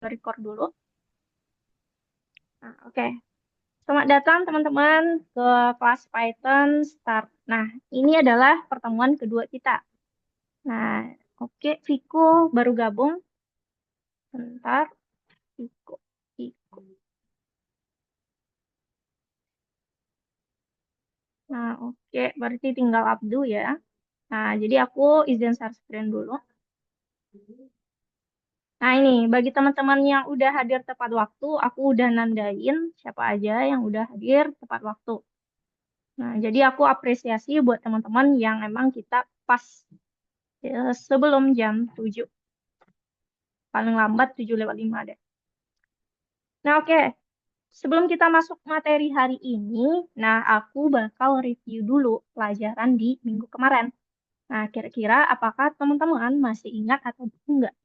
record dulu. Nah, oke. Selamat datang teman-teman ke kelas Python Start. Nah, ini adalah pertemuan kedua kita. Nah, oke, Viko baru gabung. Bentar, Viko. Nah, oke, berarti tinggal Abdu ya. Nah, jadi aku izin share screen dulu. Nah, ini bagi teman-teman yang udah hadir tepat waktu, aku udah nandain siapa aja yang udah hadir tepat waktu. Nah, jadi aku apresiasi buat teman-teman yang emang kita pas sebelum jam 7. Paling lambat 7:05 deh. Nah, oke. Sebelum kita masuk materi hari ini, nah aku bakal review dulu pelajaran di minggu kemarin. Nah, kira-kira apakah teman-teman masih ingat atau enggak?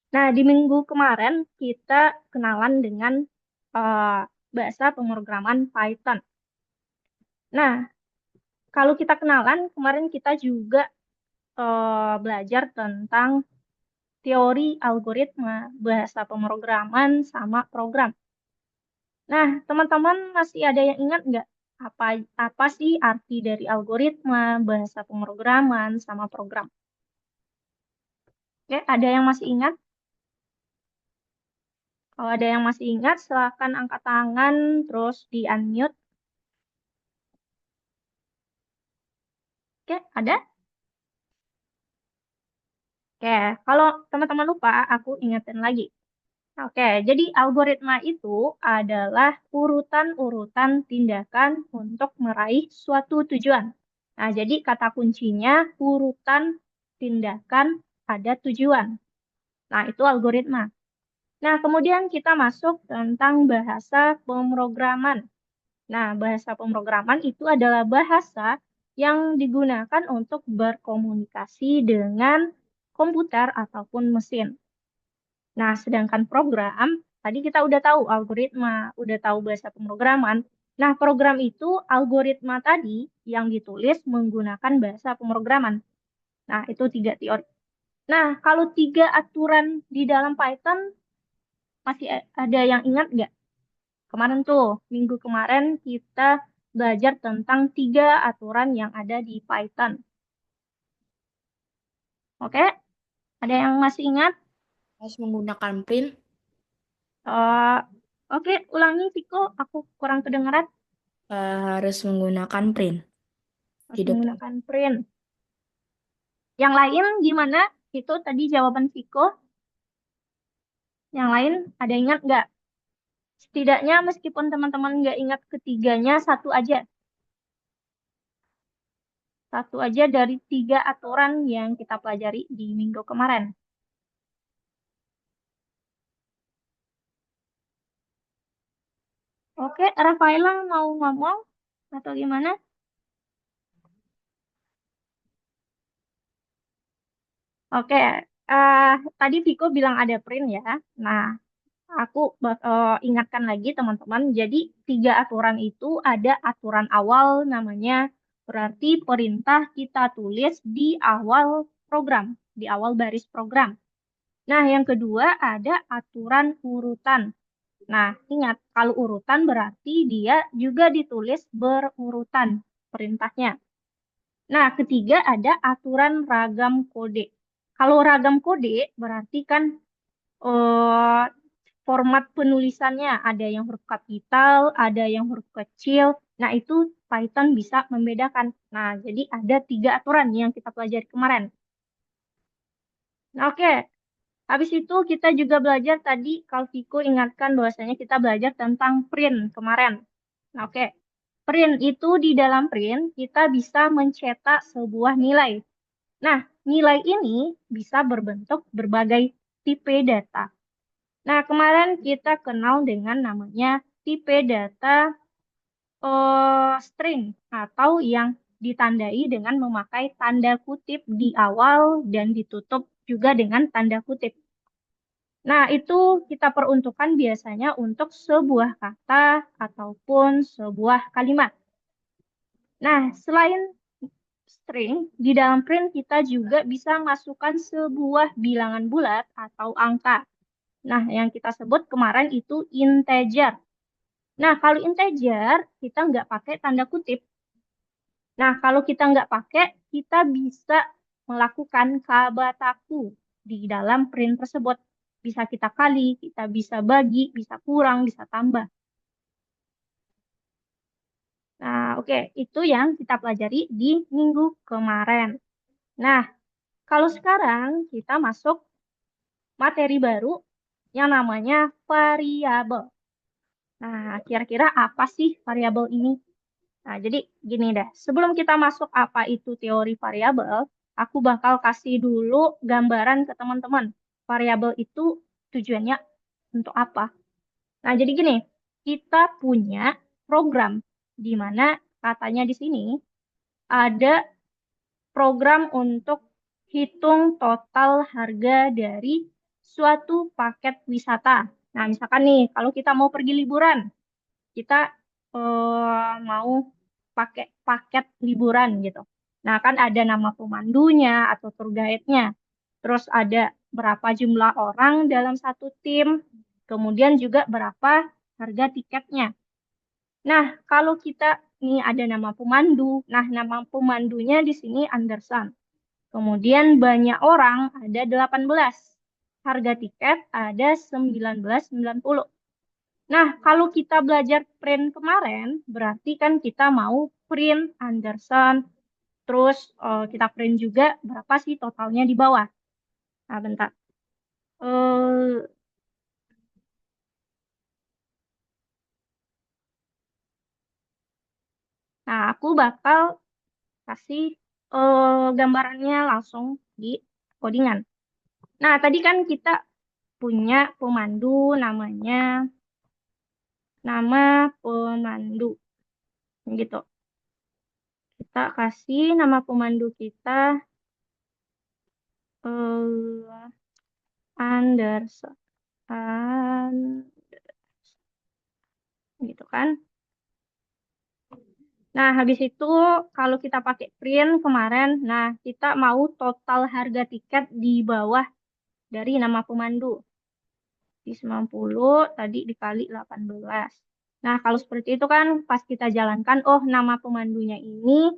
Nah, di minggu kemarin kita kenalan dengan eh, bahasa pemrograman Python. Nah, kalau kita kenalan, kemarin kita juga belajar tentang teori algoritma, bahasa pemrograman, sama program. Nah, teman-teman masih ada yang ingat nggak apa apa sih arti dari algoritma, bahasa pemrograman, sama program? Oke, ada yang masih ingat? Kalau ada yang masih ingat, silakan angkat tangan, terus di-unmute. Oke, ada? Oke, kalau teman-teman lupa, aku ingetin lagi. Oke, jadi algoritma itu adalah urutan-urutan tindakan untuk meraih suatu tujuan. Nah, jadi kata kuncinya urutan tindakan pada tujuan. Nah, itu algoritma. Nah, kemudian kita masuk tentang bahasa pemrograman. Nah, bahasa pemrograman itu adalah bahasa yang digunakan untuk berkomunikasi dengan komputer ataupun mesin. Nah, sedangkan program, tadi kita udah tahu algoritma, udah tahu bahasa pemrograman. Nah, program itu algoritma tadi yang ditulis menggunakan bahasa pemrograman. Nah, itu tiga teori. Nah, kalau tiga aturan di dalam Python, masih ada yang ingat nggak? Kemarin tuh, minggu kemarin kita belajar tentang tiga aturan yang ada di Python. Oke? Ada yang masih ingat? Harus menggunakan print, Eh, oke, ulangi, Viko. Aku kurang kedengeran. harus menggunakan print di Harus depan. menggunakan print. Yang lain gimana? Itu tadi jawaban Viko. Yang lain ada ingat nggak? Setidaknya meskipun teman-teman nggak ingat ketiganya, satu aja. Satu aja dari tiga aturan yang kita pelajari di minggu kemarin. Oke, Rafaela mau ngomong atau gimana? Oke, tadi Viko bilang ada print ya. Nah, aku ingatkan lagi teman-teman. Jadi tiga aturan itu ada aturan awal namanya berarti perintah kita tulis di awal program, di awal baris program. Nah, yang kedua ada aturan urutan. Nah, ingat kalau urutan berarti dia juga ditulis berurutan perintahnya. Nah, ketiga ada aturan ragam kode. Kalau ragam kode berarti kan eh, format penulisannya ada yang huruf kapital, ada yang huruf kecil. Nah, itu Python bisa membedakan. Nah, jadi ada tiga aturan yang kita pelajari kemarin. Nah, oke. Habis itu kita juga belajar tadi, kalau Viko ingatkan bahwasanya kita belajar tentang print kemarin. Nah, oke. Print itu di dalam print kita bisa mencetak sebuah nilai. Nah, nilai ini bisa berbentuk berbagai tipe data. Nah, kemarin kita kenal dengan namanya tipe data string atau yang ditandai dengan memakai tanda kutip di awal dan ditutup juga dengan tanda kutip. Nah, itu kita peruntukkan biasanya untuk sebuah kata ataupun sebuah kalimat. Nah, string, di dalam print kita juga bisa masukkan sebuah bilangan bulat atau angka. Nah, yang kita sebut kemarin itu integer. Nah, kalau integer, kita nggak pakai tanda kutip. Nah, kalau kita nggak pakai, kita bisa melakukan kabataku di dalam print tersebut. Bisa kita kali, kita bisa bagi, bisa kurang, bisa tambah. Nah, oke, itu yang kita pelajari di minggu kemarin. Nah, kalau sekarang kita masuk materi baru yang namanya variabel. Nah, kira-kira apa sih variabel ini? Nah, jadi gini deh, sebelum kita masuk apa itu teori variabel, aku bakal kasih dulu gambaran ke teman-teman. Variabel itu tujuannya untuk apa? Nah, jadi gini, kita punya program di mana katanya di sini ada program untuk hitung total harga dari suatu paket wisata. Nah, misalkan nih, kalau kita mau pergi liburan, kita mau pakai paket liburan gitu. Nah, kan ada nama pemandunya atau tour guide-nya. Terus ada berapa jumlah orang dalam satu tim, kemudian juga berapa harga tiketnya. Nah, kalau kita nih ada nama pemandu, nah nama pemandunya di sini Anderson. Kemudian banyak orang ada 18. Harga tiket ada 19,90. Nah, kalau kita belajar print kemarin, berarti kan kita mau print Anderson, terus kita print juga berapa sih totalnya di bawah. Nah, bentar. Eh, nah, aku bakal kasih gambarannya langsung di codingan. Nah, tadi kan kita punya pemandu namanya nama pemandu gitu. Kita kasih nama pemandu kita eh, Anderson. Gitu kan. Nah, habis itu kalau kita pakai print kemarin, nah kita mau total harga tiket di bawah dari nama pemandu. Di 90 tadi dikali 18. Nah, kalau seperti itu kan pas kita jalankan, oh nama pemandunya ini,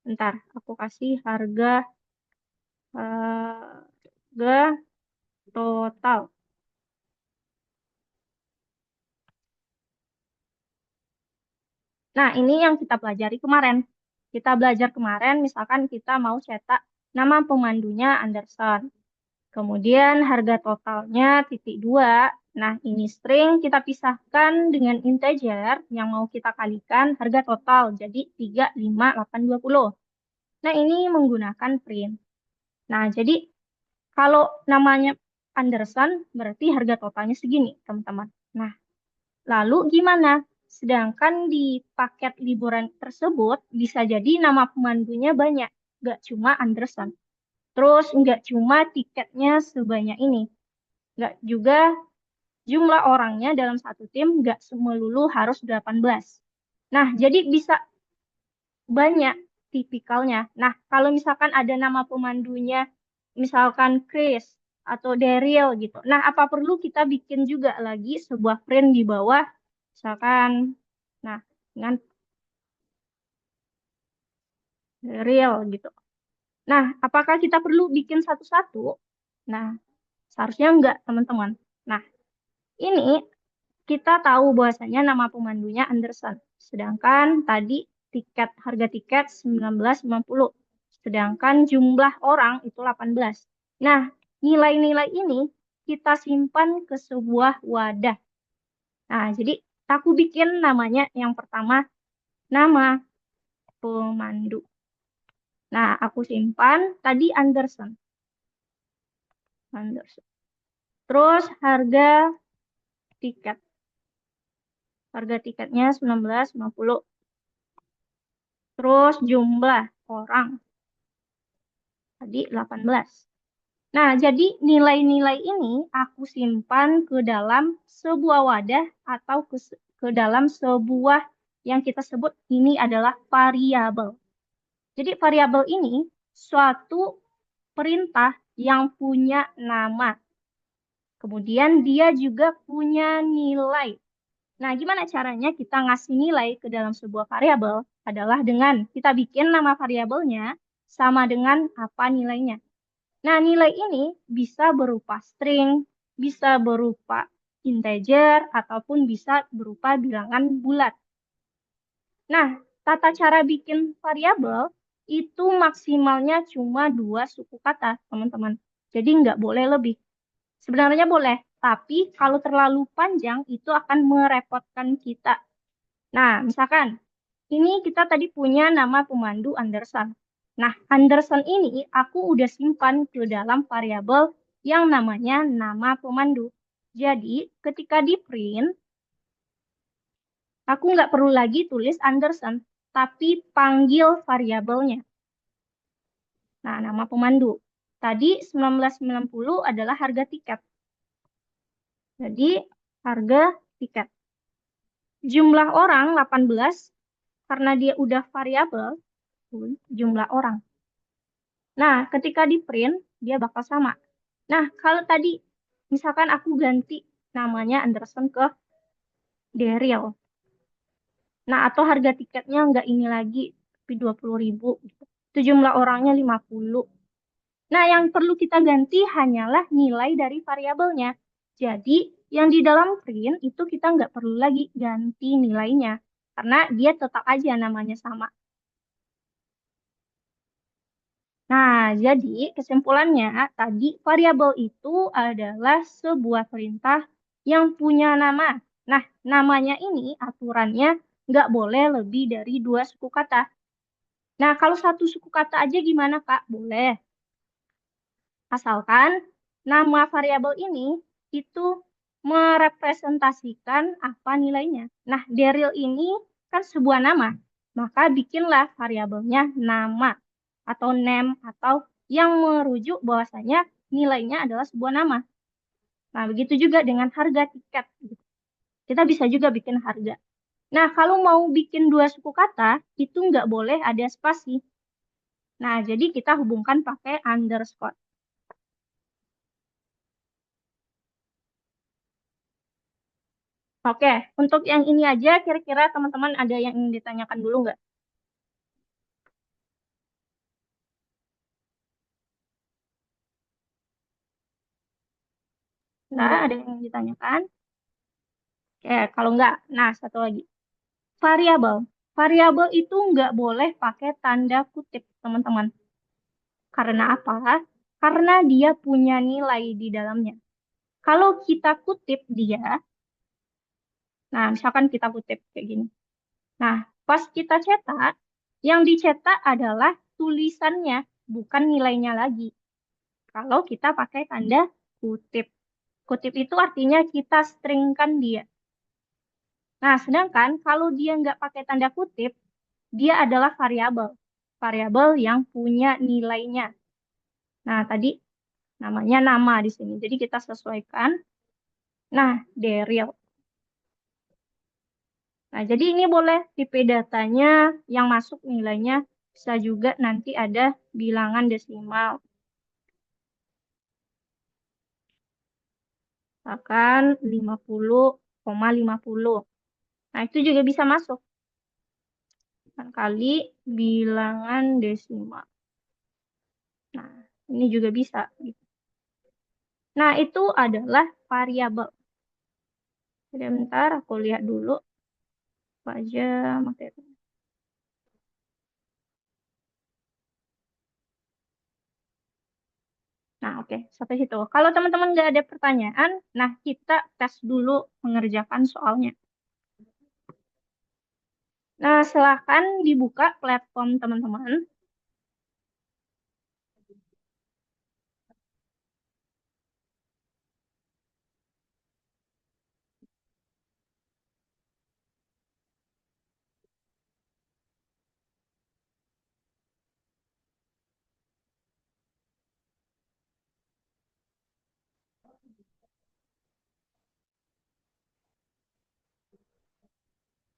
bentar, aku kasih harga total. Nah, ini yang kita pelajari kemarin. Kita belajar kemarin, misalkan kita mau cetak nama pemandunya Anderson. Kemudian harga totalnya titik dua. Nah, ini string kita pisahkan dengan integer yang mau kita kalikan harga total. Jadi 3, 5, 8, 20. Nah, ini menggunakan print. Nah, jadi kalau namanya Anderson, berarti harga totalnya segini, teman-teman. Nah, lalu gimana? Sedangkan di paket liburan tersebut bisa jadi nama pemandunya banyak, nggak cuma Anderson. Terus nggak cuma tiketnya sebanyak ini, nggak juga jumlah orangnya dalam satu tim nggak melulu harus 18. Nah, jadi bisa banyak tipikalnya. Nah, kalau misalkan ada nama pemandunya, misalkan Chris atau Daryl gitu. Nah, apa perlu kita bikin juga lagi sebuah print di bawah, misalkan, nah, dengan Daryl gitu. Nah, apakah kita perlu bikin satu-satu? Nah, seharusnya enggak, teman-teman. Nah, ini kita tahu bahwasanya nama pemandunya Anderson. Sedangkan tadi harga tiket 19,90. Sedangkan jumlah orang itu 18. Nah, nilai-nilai ini kita simpan ke sebuah wadah. Nah, jadi aku bikin namanya yang pertama nama pemandu. Nah, aku simpan tadi Anderson. Anderson. Terus tiket. Harga tiketnya 19,50. Terus jumlah orang tadi 18. Nah, jadi nilai-nilai ini aku simpan ke dalam sebuah wadah atau ke dalam sebuah yang kita sebut ini adalah variabel. Jadi variabel ini suatu perintah yang punya nama. Kemudian dia juga punya nilai. Nah, gimana caranya kita ngasih nilai ke dalam sebuah variabel? Adalah dengan kita bikin nama variabelnya sama dengan apa nilainya. Nah, nilai ini bisa berupa string, bisa berupa integer, ataupun bisa berupa bilangan bulat. Nah, tata cara bikin variabel itu maksimalnya cuma dua suku kata, teman-teman. Jadi nggak boleh lebih. Sebenarnya boleh, tapi kalau terlalu panjang itu akan merepotkan kita. Nah, misalkan ini kita tadi punya nama pemandu Anderson. Nah, Anderson ini aku udah simpan ke dalam variabel yang namanya nama pemandu. Jadi, ketika di print, aku nggak perlu lagi tulis Anderson, tapi panggil variabelnya. Nah, nama pemandu. Tadi 1990 adalah harga tiket. Jadi, harga tiket. Jumlah orang 18 karena dia udah variabel, jumlah orang. Nah, ketika di print, dia bakal sama. Nah, kalau tadi misalkan aku ganti namanya Anderson ke Daryl. Nah, atau harga tiketnya nggak ini lagi, tapi 20.000. Gitu. Itu jumlah orangnya 50. Nah, yang perlu kita ganti hanyalah nilai dari variabelnya. Jadi, yang di dalam print itu kita nggak perlu lagi ganti nilainya. Karena dia tetap aja namanya sama. Nah, jadi kesimpulannya tadi variabel itu adalah sebuah perintah yang punya nama. Nah, namanya ini aturannya nggak boleh lebih dari dua suku kata. Nah, kalau satu suku kata aja gimana, Kak? Boleh. Asalkan nama variabel ini itu merepresentasikan apa nilainya. Nah, Daryl ini kan sebuah nama. Maka bikinlah variabelnya nama atau name atau yang merujuk bahwasanya nilainya adalah sebuah nama. Nah, begitu juga dengan harga tiket. Kita bisa juga bikin harga. Nah, kalau mau bikin dua suku kata, itu nggak boleh ada spasi. Nah, jadi kita hubungkan pakai underscore. Oke, untuk yang ini aja, kira-kira teman-teman ada yang ingin ditanyakan dulu nggak? Nggak, Enggak. ada yang ingin ditanyakan? Oke, kalau nggak, nah satu lagi. Variabel. Variabel itu nggak boleh pakai tanda kutip, teman-teman. Karena apa? Karena dia punya nilai di dalamnya. Kalau kita kutip dia, nah misalkan kita kutip kayak gini. Nah, pas kita cetak, yang dicetak adalah tulisannya, bukan nilainya lagi. Kalau kita pakai tanda kutip. Kutip itu artinya kita stringkan dia. Nah, sedangkan kalau dia nggak pakai tanda kutip, dia adalah variabel. Variabel yang punya nilainya. Nah, tadi namanya nama di sini. Jadi kita sesuaikan. Nah, Daryl. Nah, jadi ini boleh tipe datanya yang masuk nilainya bisa juga nanti ada bilangan desimal. Misalkan 50,50. Nah, itu juga bisa masuk. Kan kali bilangan desimal. Nah, ini juga bisa. Gitu. Nah, itu adalah variabel. Sebentar, aku lihat dulu apa aja materi. Nah, oke, sampai situ. Kalau teman-teman nggak ada pertanyaan, nah kita tes dulu mengerjakan soalnya. Nah, silakan dibuka platform teman-teman.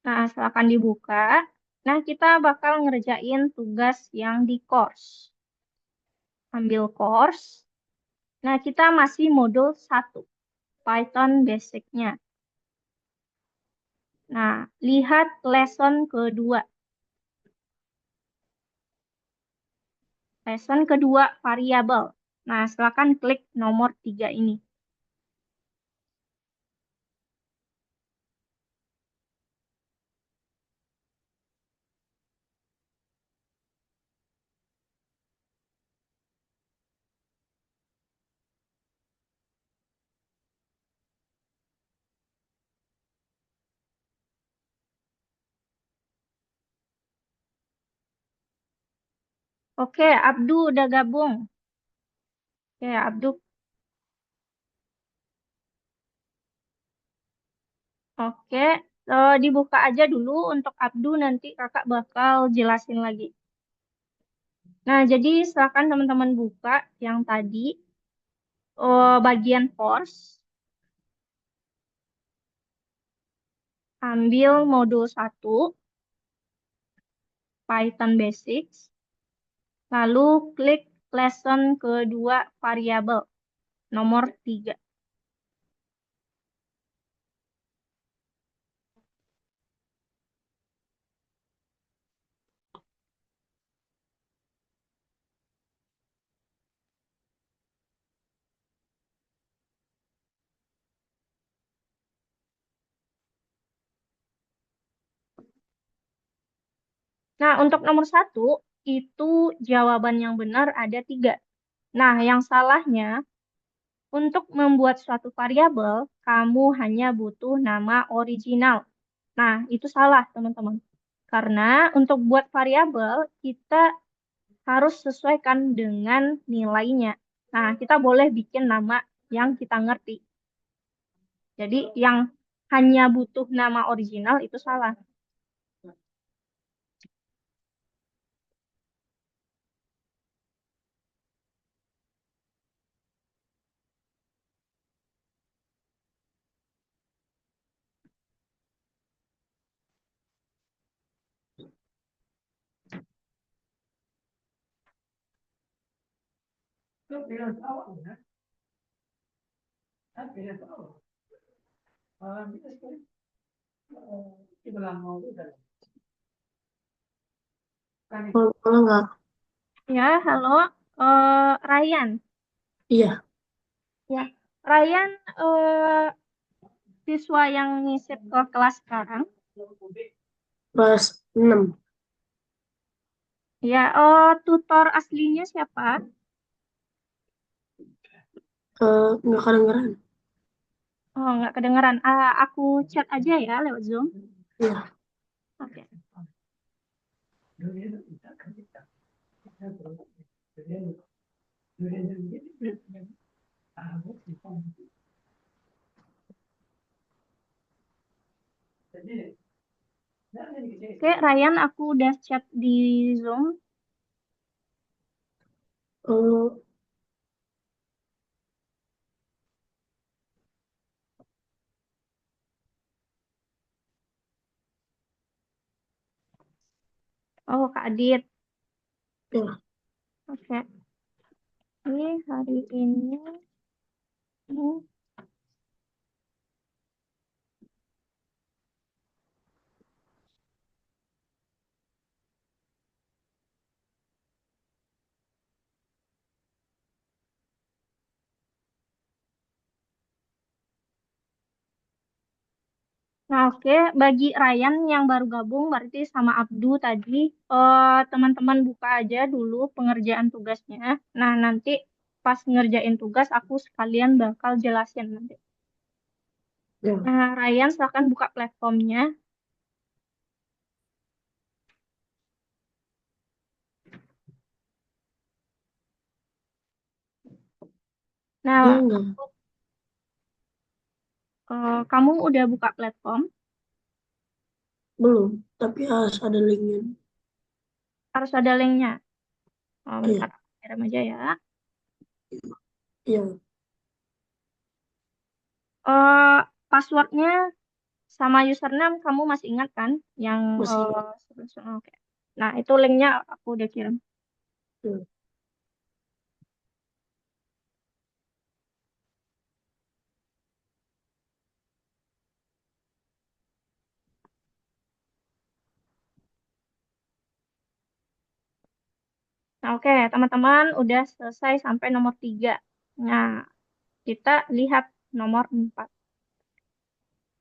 Nah, silakan dibuka. Nah, kita bakal ngerjain tugas yang di course. Ambil course. Nah, kita masih modul 1, Python Basic-nya. Nah, lihat lesson kedua. Lesson kedua, variabel. Nah, silakan klik nomor 3 ini. Oke, Abdu udah gabung. Oke, Abdu. Oke, dibuka aja dulu untuk Abdu, nanti kakak bakal jelasin lagi. Nah, jadi silakan teman-teman buka yang tadi, bagian course, ambil modul 1, Python Basics, lalu klik lesson kedua variabel, nomor 3. Nah, untuk nomor 1, itu jawaban yang benar ada 3. Nah, yang salahnya, untuk membuat suatu variabel, kamu hanya butuh nama original. Nah, itu salah, teman-teman. Karena untuk buat variabel, kita harus sesuaikan dengan nilainya. Nah, kita boleh bikin nama yang kita ngerti. Jadi, yang hanya butuh nama original itu salah. Kalau nggak, Ya, halo, Ryan. iya, Ya, Ryan, siswa yang ngisi ke kelas sekarang. kelas 6. Ya, tutor aslinya siapa? Nggak kedengeran. Oh, nggak kedengeran. Aku chat aja ya lewat Zoom. Iya, Oke. Oke, Ryan, aku udah chat di Zoom. eh, Oh, Kak Adit. iya. Oke. Ini hari ini. Hmm. Nah, oke. Bagi Ryan yang baru gabung, berarti sama Abdu tadi, teman-teman buka aja dulu pengerjaan tugasnya. Nah, nanti pas ngerjain tugas, aku sekalian bakal jelasin nanti. Iya. Nah, Ryan, silahkan buka platformnya. Dia Nah, nggak, kamu udah buka platform, belum, tapi harus ada linknya. harus ada linknya. Iya, Bentar, kirim aja ya. iya, Eh, Passwordnya sama username kamu masih ingat kan? Yang Masih. oke. Nah, itu linknya aku udah kirim. Hmm. Nah, oke, teman-teman udah selesai sampai nomor 3. Nah, kita lihat nomor 4.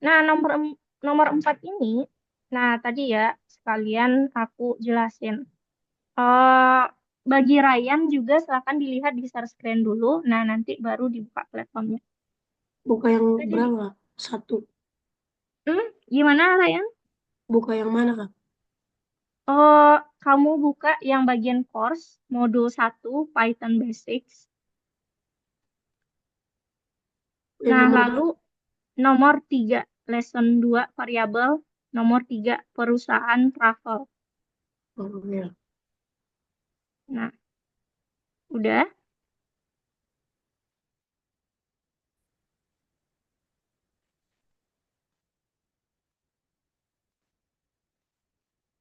Nah, nomor 4 ini, nah tadi ya sekalian aku jelasin. Eh bagi Ryan juga silakan dilihat di share screen dulu. Nah, nanti baru dibuka platformnya. Buka yang Nah, jadi, berapa? Satu. gimana Ryan? Buka yang mana, Kak? Oh, kamu buka yang bagian course, modul 1 Python Basics. Yang Nah, nomor lalu berapa? nomor 3 lesson 2 variabel, nomor 3 perusahaan travel. Oh, ya. Nah, udah.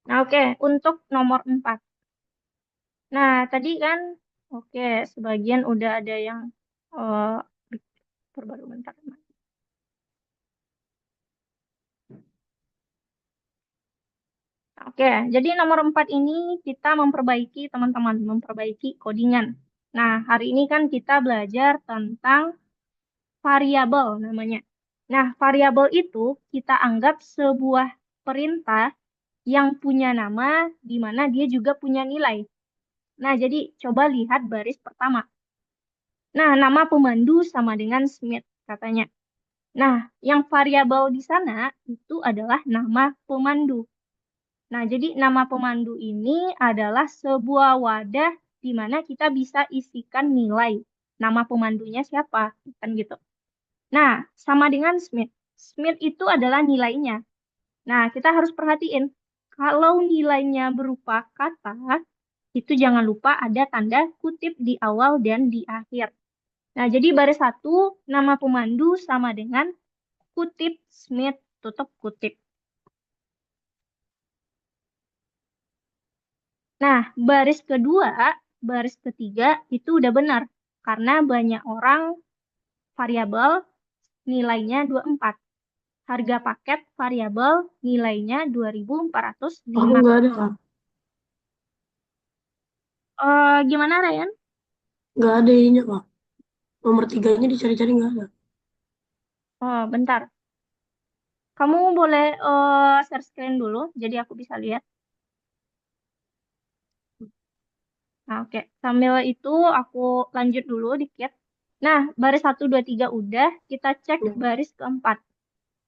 Nah, oke, untuk nomor 4. Nah, tadi kan, oke, sebagian udah ada yang eh terbaru bentar. Oke, jadi nomor 4 ini kita memperbaiki teman-teman, memperbaiki codingan. Nah, hari ini kan kita belajar tentang variabel namanya. Nah, variabel itu kita anggap sebuah perintah yang punya nama di mana dia juga punya nilai. Nah, jadi coba lihat baris pertama. Nah, nama pemandu sama dengan Smith katanya. Nah, yang variabel di sana itu adalah nama pemandu. Nah, jadi nama pemandu ini adalah sebuah wadah di mana kita bisa isikan nilai. Nama pemandunya siapa? Kan gitu. Nah, sama dengan Smith. Smith itu adalah nilainya. Nah, kita harus perhatiin. Kalau nilainya berupa kata, itu jangan lupa ada tanda kutip di awal dan di akhir. Nah, jadi baris satu, nama pemandu sama dengan kutip Smith, tutup kutip. Nah, baris kedua, baris ketiga itu udah benar. Karena banyak orang variabel nilainya 24. Harga paket variabel nilainya Aku 2.405. nggak ada, Kak. Gimana Ryan? Nggak ada ininya, Kak. Nomor 3-nya dicari-cari nggak ada. Oh, bentar. Kamu boleh share screen dulu, jadi aku bisa lihat. Nah, oke. Sambil itu aku lanjut dulu dikit. Nah, baris satu 2 3 udah, kita cek Ya. baris keempat.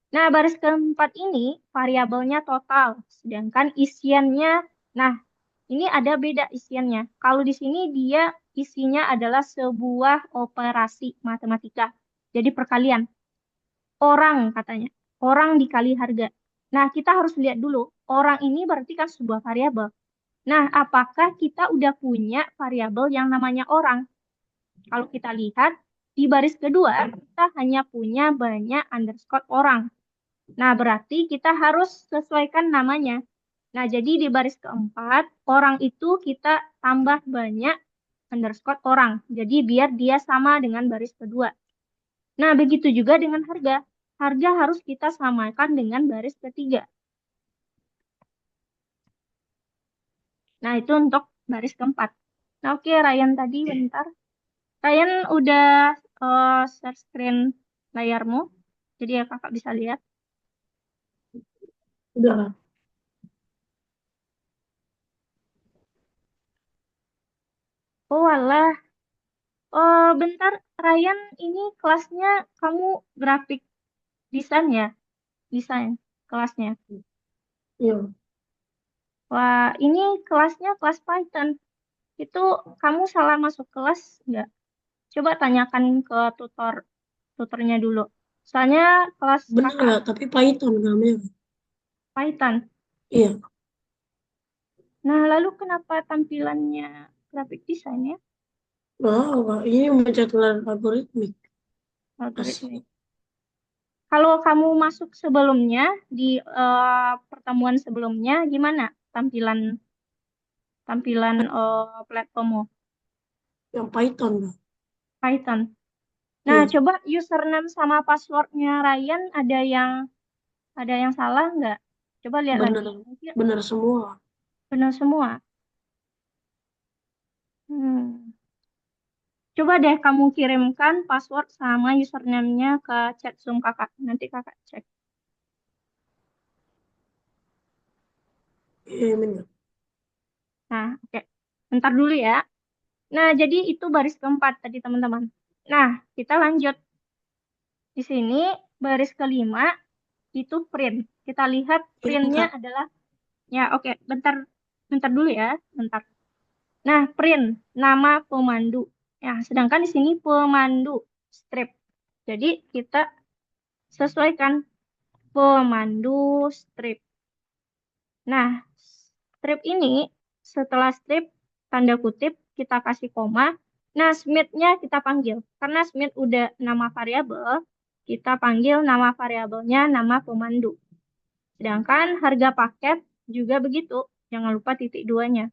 Nah, baris keempat ini variabelnya total, sedangkan isiannya, nah, ini ada beda isiannya. Kalau di sini dia isinya adalah sebuah operasi matematika. Jadi perkalian. Orang katanya. Orang dikali harga. Nah, kita harus lihat dulu. Orang ini berarti kan sebuah variabel. Nah, apakah kita udah punya variabel yang namanya orang? Kalau kita lihat, di baris kedua, kita hanya punya banyak underscore orang. Nah, berarti kita harus sesuaikan namanya. Nah, jadi di baris keempat, orang itu kita tambah banyak underscore orang. Jadi biar dia sama dengan baris kedua. Nah, begitu juga dengan harga. Harga harus kita samakan dengan baris ketiga. Nah, itu untuk baris keempat. Nah, oke, Ryan tadi bentar. Ryan udah share screen layarmu. Jadi ya kakak bisa lihat. Udah, Kak. Oh, alah. Oh, bentar, Ryan, ini kelasnya kamu grafik desain ya? Desain kelasnya. Iya. Wah, ini kelasnya kelas Python. Itu kamu salah masuk kelas nggak? Coba tanyakan ke tutornya dulu. Soalnya kelas Bener, kakak Kak. Tapi Python namanya, Kak. Python. Iya. Nah, lalu kenapa tampilannya grafik desain ya? Wow, Kak. Ini mencatular algoritmik. Algoritma. Asik. Kalau kamu masuk sebelumnya di pertemuan sebelumnya, gimana tampilan tampilan platformmu Yang Python, Kak. Python? Nah, Iya, coba username sama passwordnya Ryan ada yang salah nggak? Coba lihat lagi. bener, Mungkin bener semua. benar semua. Hmm. Coba deh kamu kirimkan password sama username-nya ke chat Zoom kakak. Nanti kakak cek. Iya, bener. Nah, oke. Bentar dulu ya. Nah, jadi itu baris keempat tadi teman-teman. Nah, kita lanjut. Di sini baris kelima itu print. Kita lihat Ini, printnya Kak. adalah, ya oke, bentar, bentar dulu ya, bentar. Nah, print nama pemandu. Ya, sedangkan di sini pemandu strip. Jadi kita sesuaikan pemandu strip. Nah, strip ini setelah strip tanda kutip kita kasih koma. Nah, Smith-nya kita panggil. Karena Smith udah nama variabel, kita panggil nama variabelnya nama pemandu. Sedangkan harga paket juga begitu. Jangan lupa titik duanya.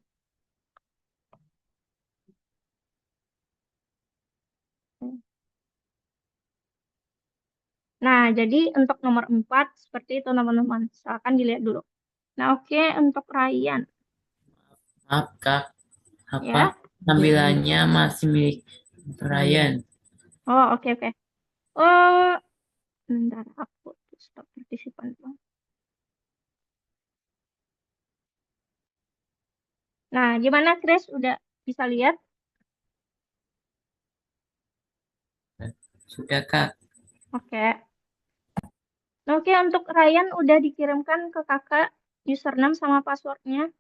Nah, jadi untuk nomor 4 seperti itu teman-teman. Silakan dilihat dulu. Nah, oke untuk Ryan. Maaf, Kak. Apa Ya. tampilannya masih milik Ryan? Oh, oke, oke. Oh, bentar. Aku stop partisipan. Nah, gimana Chris? Udah bisa lihat? Sudah, Kak. Oke. Nah, oke, untuk Ryan udah dikirimkan ke kakak username sama passwordnya.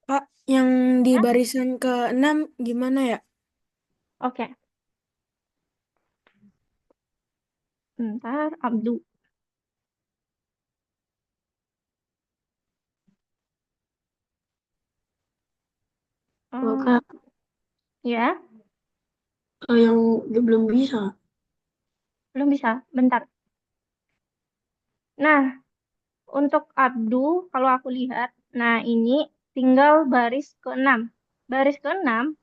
Kak, yang di Ya? barisan ke-6 gimana ya? Oke. Bentar, Abdu. Maka Ya, yang belum bisa. belum bisa. Bentar. Nah, untuk Abdu, kalau aku lihat, nah ini tinggal baris ke-6. Baris ke-6,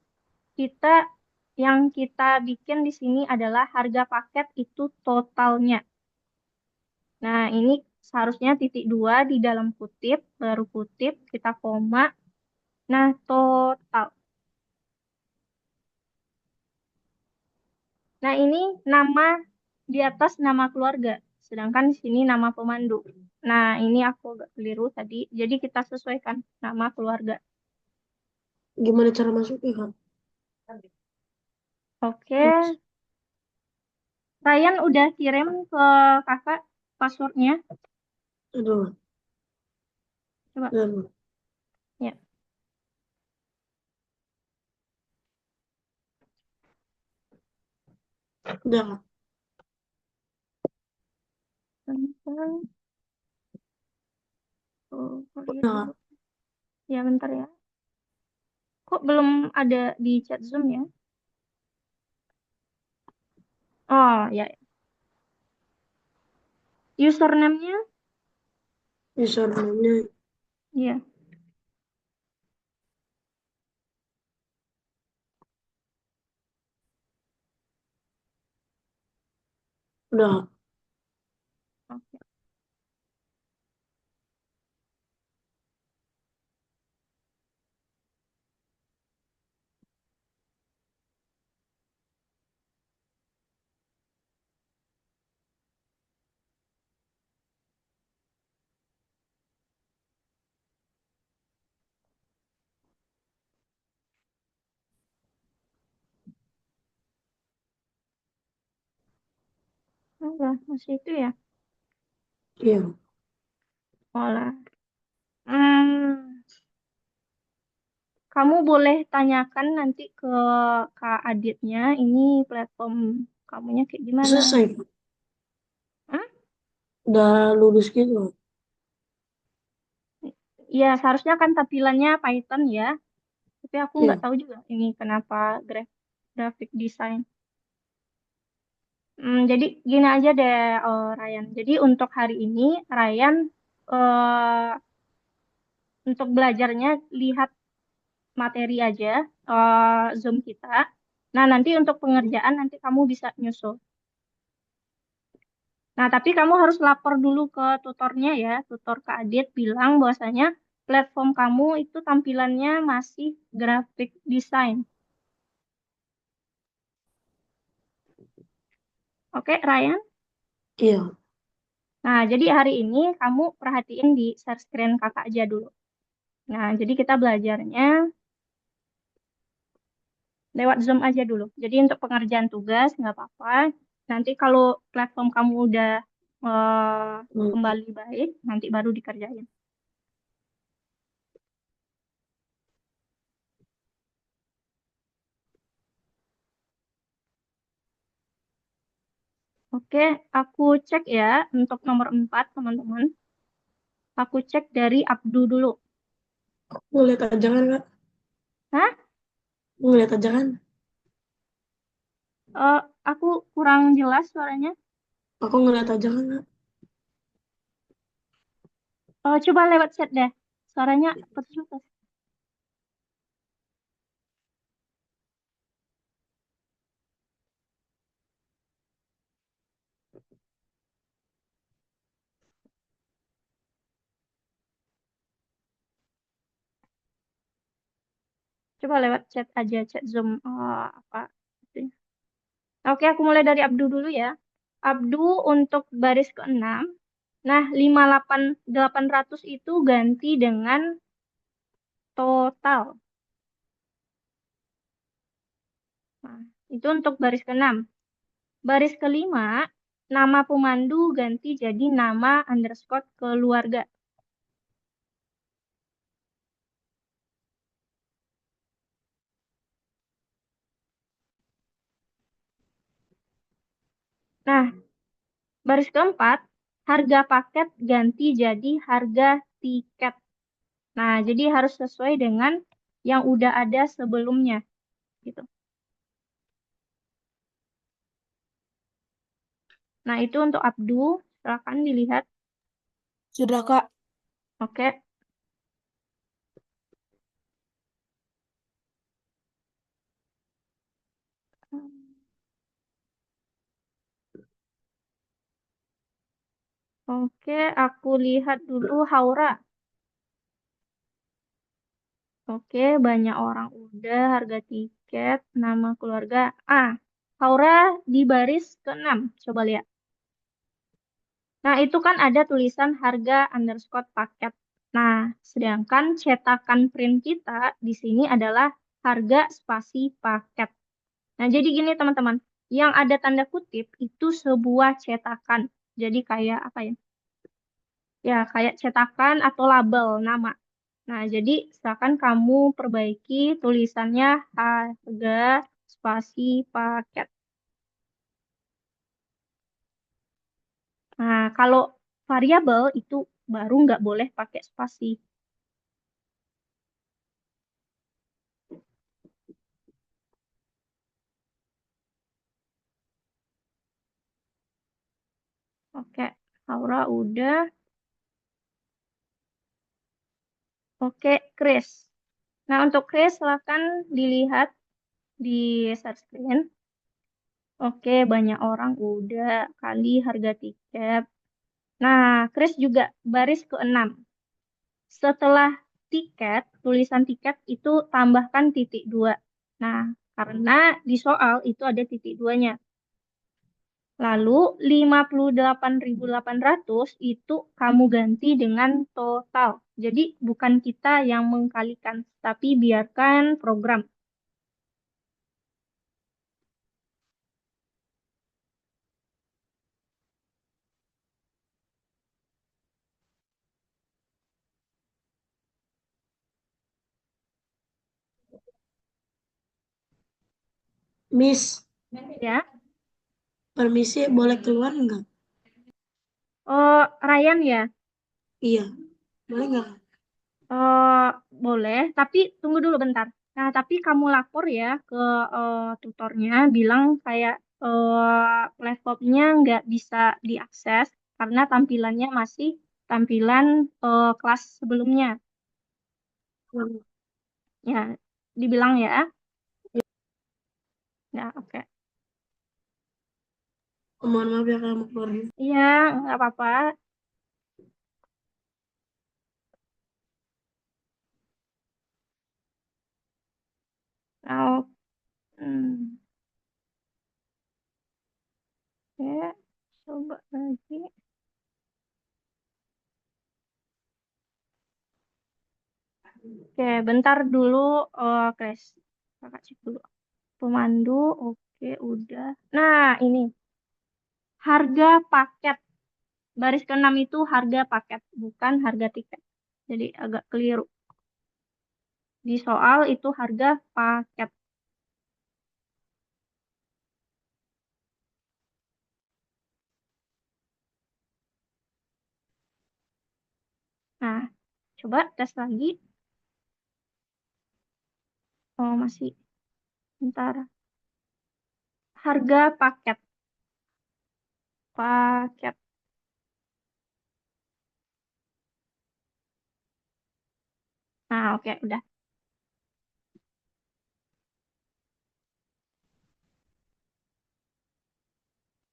kita yang kita bikin di sini adalah harga paket itu totalnya. Nah, ini seharusnya titik dua di dalam kutip, baru kutip, kita koma. Nah, total. Nah, ini nama di atas nama keluarga, sedangkan di sini nama pemandu. Nah, ini aku agak keliru tadi, jadi kita sesuaikan nama keluarga. Gimana cara masuknya, Kak? Oke, Ryan udah kirim ke kakak passwordnya. Aduh, Coba, aduh. ya. Udah, Kak. Bentar, aku lihat Udah, dulu. Kak. Ya, bentar ya. Kok belum ada di chat Zoom ya? Oh, ya. Username-nya? Username-nya Iya. udah, Kak. Oke. lah, masih itu ya. Iya. Olah. Hmm, kamu boleh tanyakan nanti ke Kak Aditnya, ini platform kamunya kayak gimana? Selesai, Pak. Hah? Udah lulus gitu, Pak. Ya, seharusnya kan tampilannya Python ya, tapi aku nggak Iya. tahu juga ini kenapa graphic design. Jadi gini aja deh, Ryan. Jadi untuk hari ini, Ryan eh, untuk belajarnya lihat materi aja, Zoom kita. Nah, nanti untuk pengerjaan nanti kamu bisa nyusul. Nah, tapi kamu harus lapor dulu ke tutornya ya. Tutor Kak Adit bilang bahwasanya platform kamu itu tampilannya masih graphic design. Oke, Ryan? Iya. Nah, jadi hari ini kamu perhatiin di share screen kakak aja dulu. Nah, jadi kita belajarnya lewat Zoom aja dulu. Jadi untuk pengerjaan tugas nggak apa-apa. Nanti kalau platform kamu udah Hmm. kembali baik, nanti baru dikerjain. Oke, aku cek ya untuk nomor 4, teman-teman. Aku cek dari Abdu dulu. Ngeliat aja kan, Kak? Hah? Ngeliat aja kan? Eh, aku kurang jelas suaranya. Aku ngeliat aja kan, Kak? Coba lewat chat deh. Suaranya putus-putus. Coba lewat chat aja, chat Zoom apa. Gitu ya. Oke, aku mulai dari Abdu dulu ya. Abdu untuk baris ke-6. Nah, 58.800 itu ganti dengan total. Nah, itu untuk baris ke-6. Baris ke-5, nama pemandu ganti jadi nama underscore keluarga. Nah, baris ke-4, harga paket ganti jadi harga tiket. Nah, jadi harus sesuai dengan yang udah ada sebelumnya, gitu. Nah, itu untuk Abdu, silakan dilihat. Sudah, Kak. Oke. Oke, aku lihat dulu Haura. Oke, banyak orang udah, harga tiket, nama keluarga. Haura di baris ke-6. Coba lihat. Nah, itu kan ada tulisan harga underscore paket. Nah, sedangkan cetakan print kita di sini adalah harga spasi paket. Nah, jadi gini teman-teman, yang ada tanda kutip itu sebuah cetakan. Jadi kayak apa ya? Ya, kayak cetakan atau label nama. Nah, jadi silakan kamu perbaiki tulisannya harga spasi paket. Nah, kalau variabel itu baru nggak boleh pakai spasi. Oke, Aura udah. Oke, Chris. Nah, untuk Chris silakan dilihat di share screen. Oke, banyak orang udah kali harga tiket. Nah, Chris juga baris ke-6. Setelah tiket, tulisan tiket itu tambahkan titik dua. Nah, karena di soal itu ada titik duanya. Lalu 58.800 itu kamu ganti dengan total. Jadi bukan kita yang mengkalikan, tapi biarkan program. Miss, Ya. permisi boleh keluar nggak? Oh, Ryan ya. Iya, boleh nggak? Eh, boleh, tapi tunggu dulu bentar. Nah, tapi kamu lapor ya ke tutornya, bilang kayak laptopnya nggak bisa diakses karena tampilannya masih tampilan kelas sebelumnya. Ya, dibilang ya. Ya, oke. Mohon maaf ya kamu keluar dulu. Iya, nggak apa-apa. Nah, oke, coba lagi. Oke, bentar dulu, guys. Kakak cek dulu. Pemandu, oke, udah. Nah, ini harga paket. Baris ke-6 itu harga paket, bukan harga tiket. Jadi agak keliru. Di soal itu harga paket. Nah, coba tes lagi. Oh, masih. Bentar. Harga paket. Paket. Nah, oke, udah.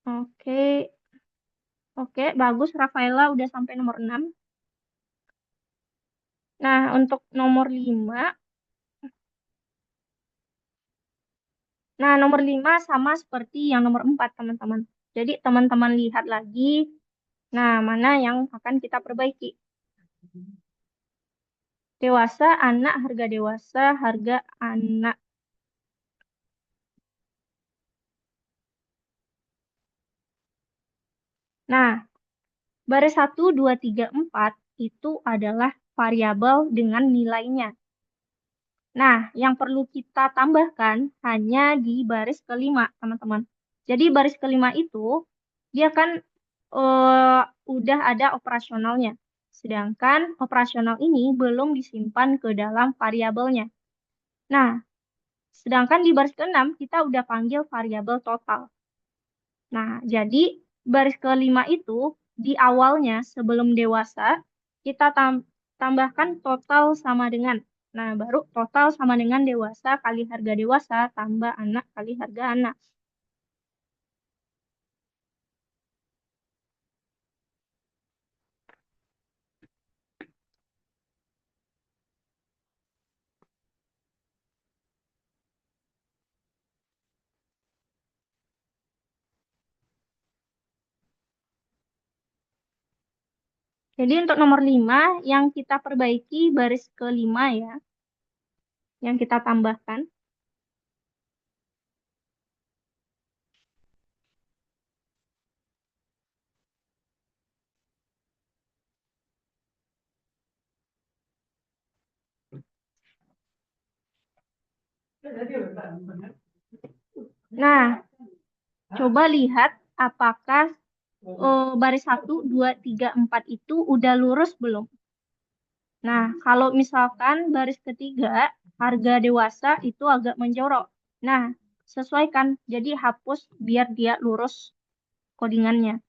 Oke, oke, bagus. Rafaela udah sampai nomor 6. Nah, untuk nomor 5. Nah, nomor 5 sama seperti yang nomor 4, teman-teman. Jadi, teman-teman lihat lagi. Nah, mana yang akan kita perbaiki? Dewasa, anak, harga dewasa, harga anak. Nah, baris 1, 2, 3, 4 itu adalah variabel dengan nilainya. Nah, yang perlu kita tambahkan hanya di baris kelima, teman-teman. Jadi baris kelima itu, dia kan udah ada operasionalnya. Sedangkan operasional ini belum disimpan ke dalam variabelnya. Nah, sedangkan di baris ke-6 kita udah panggil variabel total. Nah, jadi baris kelima itu di awalnya sebelum dewasa kita tambahkan total sama dengan. Nah, baru total sama dengan dewasa kali harga dewasa tambah anak kali harga anak. Jadi untuk nomor 5 yang kita perbaiki baris kelima ya, yang kita tambahkan. Nah, coba lihat apakah baris 1, 2, 3, 4 itu udah lurus belum? Nah, kalau misalkan baris ketiga, harga dewasa itu agak menjorok. Nah, sesuaikan. Jadi hapus biar dia lurus codingannya.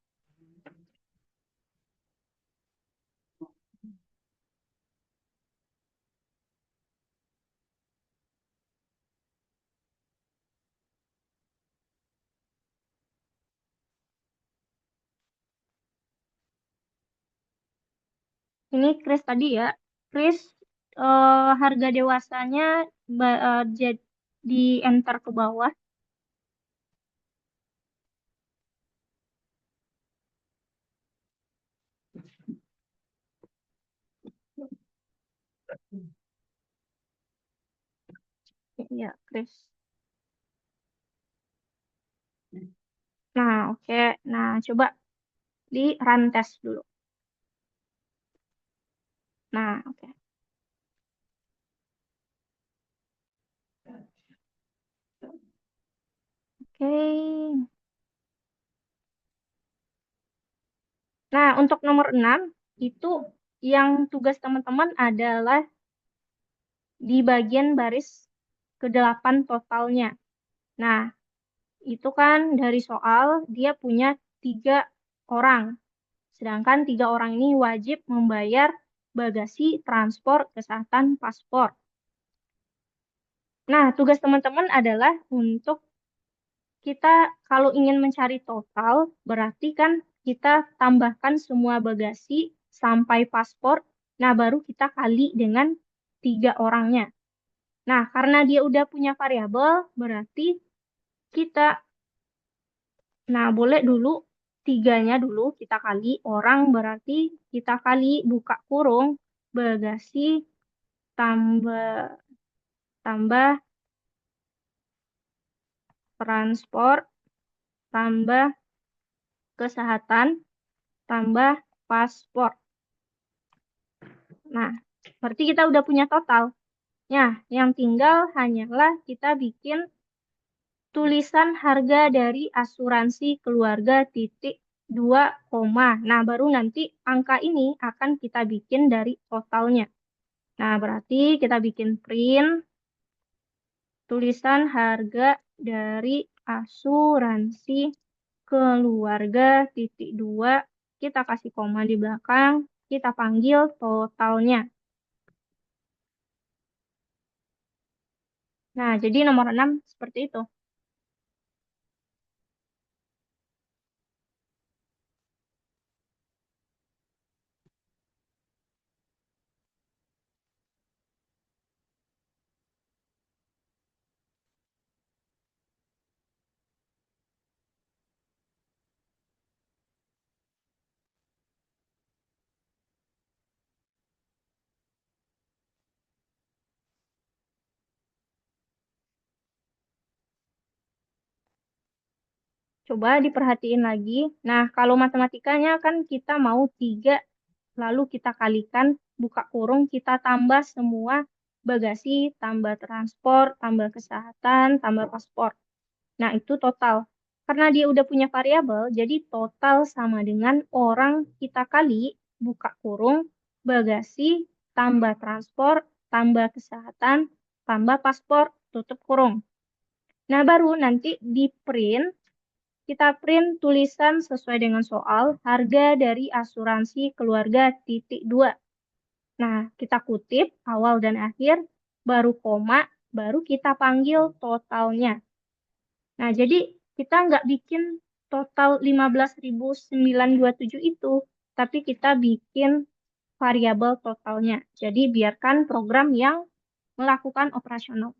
Ini Chris tadi ya. Chris, harga dewasanya di enter ke bawah. Ya, Chris. Nah, oke. Nah, coba di run test dulu. Nah, oke. Oke. Nah, untuk nomor 6 itu yang tugas teman-teman adalah di bagian baris ke-8 totalnya. Nah, itu kan dari soal dia punya 3 orang. Sedangkan 3 orang ini wajib membayar bagasi, transport, kesehatan, paspor. Nah, tugas teman-teman adalah untuk kita kalau ingin mencari total, berarti kan kita tambahkan semua bagasi sampai paspor. Nah, baru kita kali dengan 3 orangnya. Nah, karena dia udah punya variabel, berarti kita, nah boleh dulu 3-nya dulu kita kali orang, berarti kita kali buka kurung bagasi tambah tambah transport tambah kesehatan tambah paspor. Nah, berarti kita udah punya total. Nah, yang tinggal hanyalah kita bikin tulisan harga dari asuransi keluarga titik 2 koma. Nah, baru nanti angka ini akan kita bikin dari totalnya. Nah, berarti kita bikin print tulisan harga dari asuransi keluarga titik 2. Kita kasih koma di belakang. Kita panggil totalnya. Nah, jadi nomor 6 seperti itu. Coba diperhatiin lagi. Nah, kalau matematikanya kan kita mau 3, lalu kita kalikan, buka kurung, kita tambah semua bagasi, tambah transport, tambah kesehatan, tambah paspor. Nah, itu total. Karena dia udah punya variabel, jadi total sama dengan orang kita kali, buka kurung, bagasi, tambah transport, tambah kesehatan, tambah paspor, tutup kurung. Nah, baru nanti di print, kita print tulisan sesuai dengan soal, harga dari asuransi keluarga titik 2. Nah, kita kutip awal dan akhir, baru koma, baru kita panggil totalnya. Nah, jadi kita nggak bikin total 15.927 itu, tapi kita bikin variabel totalnya. Jadi biarkan program yang melakukan operasional.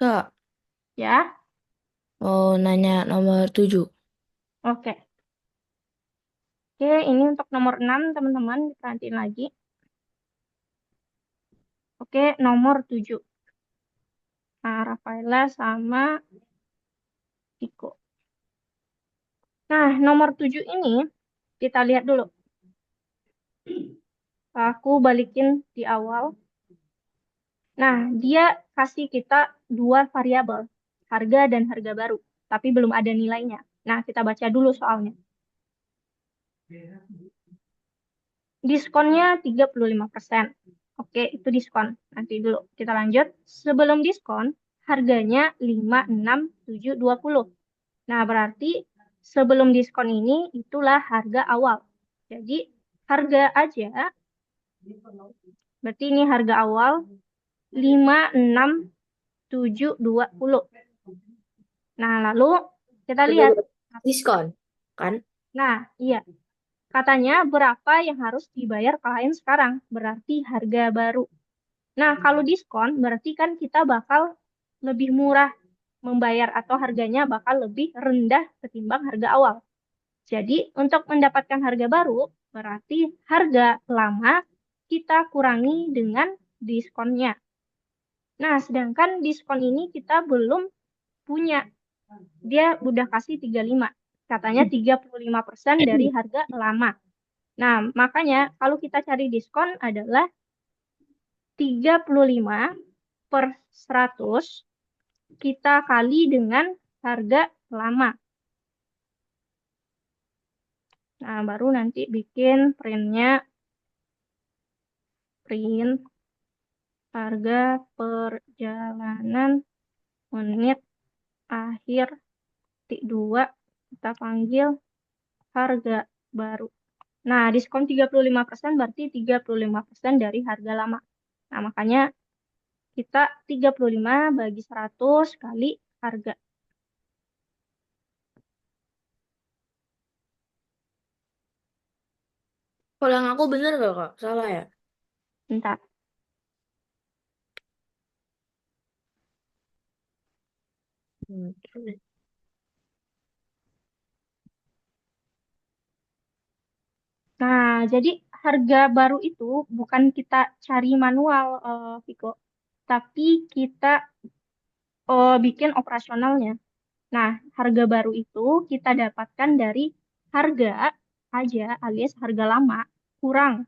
Kak, Ya, mau nanya nomor 7. oke. Oke, ini untuk nomor 6, teman-teman. Diperhatiin lagi. Oke, nomor 7. Nah, Rafaela sama Iko. Nah, nomor 7 ini kita lihat dulu. Aku balikin di awal. Nah, dia kasih kita 2 variabel, harga dan harga baru, tapi belum ada nilainya. Nah, kita baca dulu soalnya. Diskonnya 35%. Oke, itu diskon. Nanti dulu kita lanjut. Sebelum diskon, harganya 56.720. Nah, berarti sebelum diskon ini itulah harga awal. Jadi, harga aja, berarti ini harga awal 56.720. Nah, lalu kita lihat. Diskon, kan? Nah, iya. Katanya berapa yang harus dibayar klien sekarang? Berarti harga baru. Nah, kalau diskon berarti kan kita bakal lebih murah membayar atau harganya bakal lebih rendah ketimbang harga awal. Jadi, untuk mendapatkan harga baru, berarti harga lama kita kurangi dengan diskonnya. Nah, sedangkan diskon ini kita belum punya. Dia udah kasih 35. Katanya 35% dari harga lama. Nah, makanya kalau kita cari diskon adalah 35 per 100 kita kali dengan harga lama. Nah, baru nanti bikin printnya, print harga perjalanan menit akhir titik 2 kita panggil harga baru. Nah, diskon 35% berarti 35% dari harga lama. Nah, makanya kita 35 bagi 100 kali harga. Kalau yang aku bener gak, Kak? Salah ya? Bentar. Terus. Nah, jadi harga baru itu bukan kita cari manual, Viko, tapi kita bikin operasionalnya. Nah, harga baru itu kita dapatkan dari harga aja alias harga lama kurang.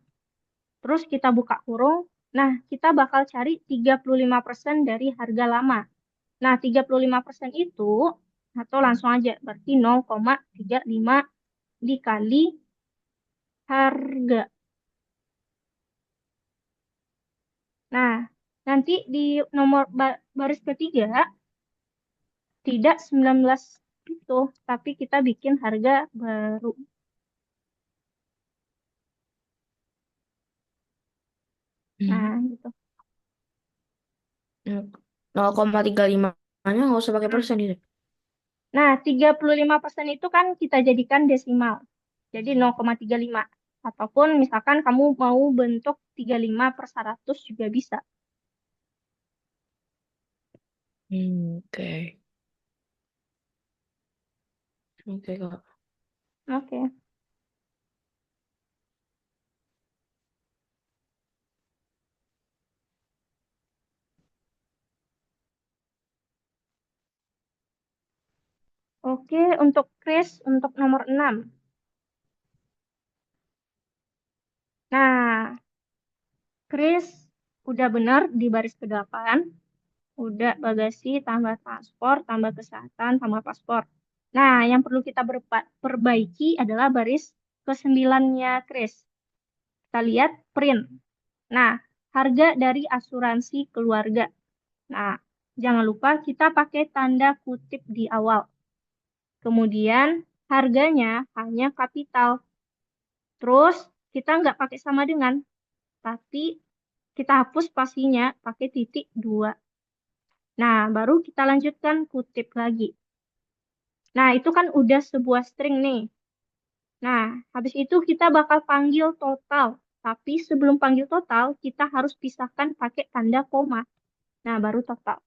Terus kita buka kurung. Nah, kita bakal cari 35% dari harga lama. Nah, 35% itu, atau langsung aja, berarti 0,35 dikali harga. Nah, nanti di nomor baris ketiga, tidak 19 itu, tapi kita bikin harga baru. Nah, gitu. 0,35-nya nggak usah pakai persen gitu. Nah, 35% itu kan kita jadikan desimal. Jadi 0,35. Ataupun misalkan kamu mau bentuk 35/100 juga bisa. Oke. Oke, Kak. Oke. Oke, untuk Chris, untuk nomor 6. Nah, Chris udah benar di baris ke-8. Udah bagasi, tambah transport, tambah kesehatan, tambah paspor. Nah, yang perlu kita perbaiki adalah baris ke-9-nya Chris. Kita lihat print. Nah, harga dari asuransi keluarga. Nah, jangan lupa kita pakai tanda kutip di awal. Kemudian, harganya hanya kapital. Terus, kita nggak pakai sama dengan, tapi kita hapus spasinya pakai titik 2. Nah, baru kita lanjutkan kutip lagi. Nah, itu kan udah sebuah string nih. Nah, habis itu kita bakal panggil total. Tapi sebelum panggil total, kita harus pisahkan pakai tanda koma. Nah, baru total.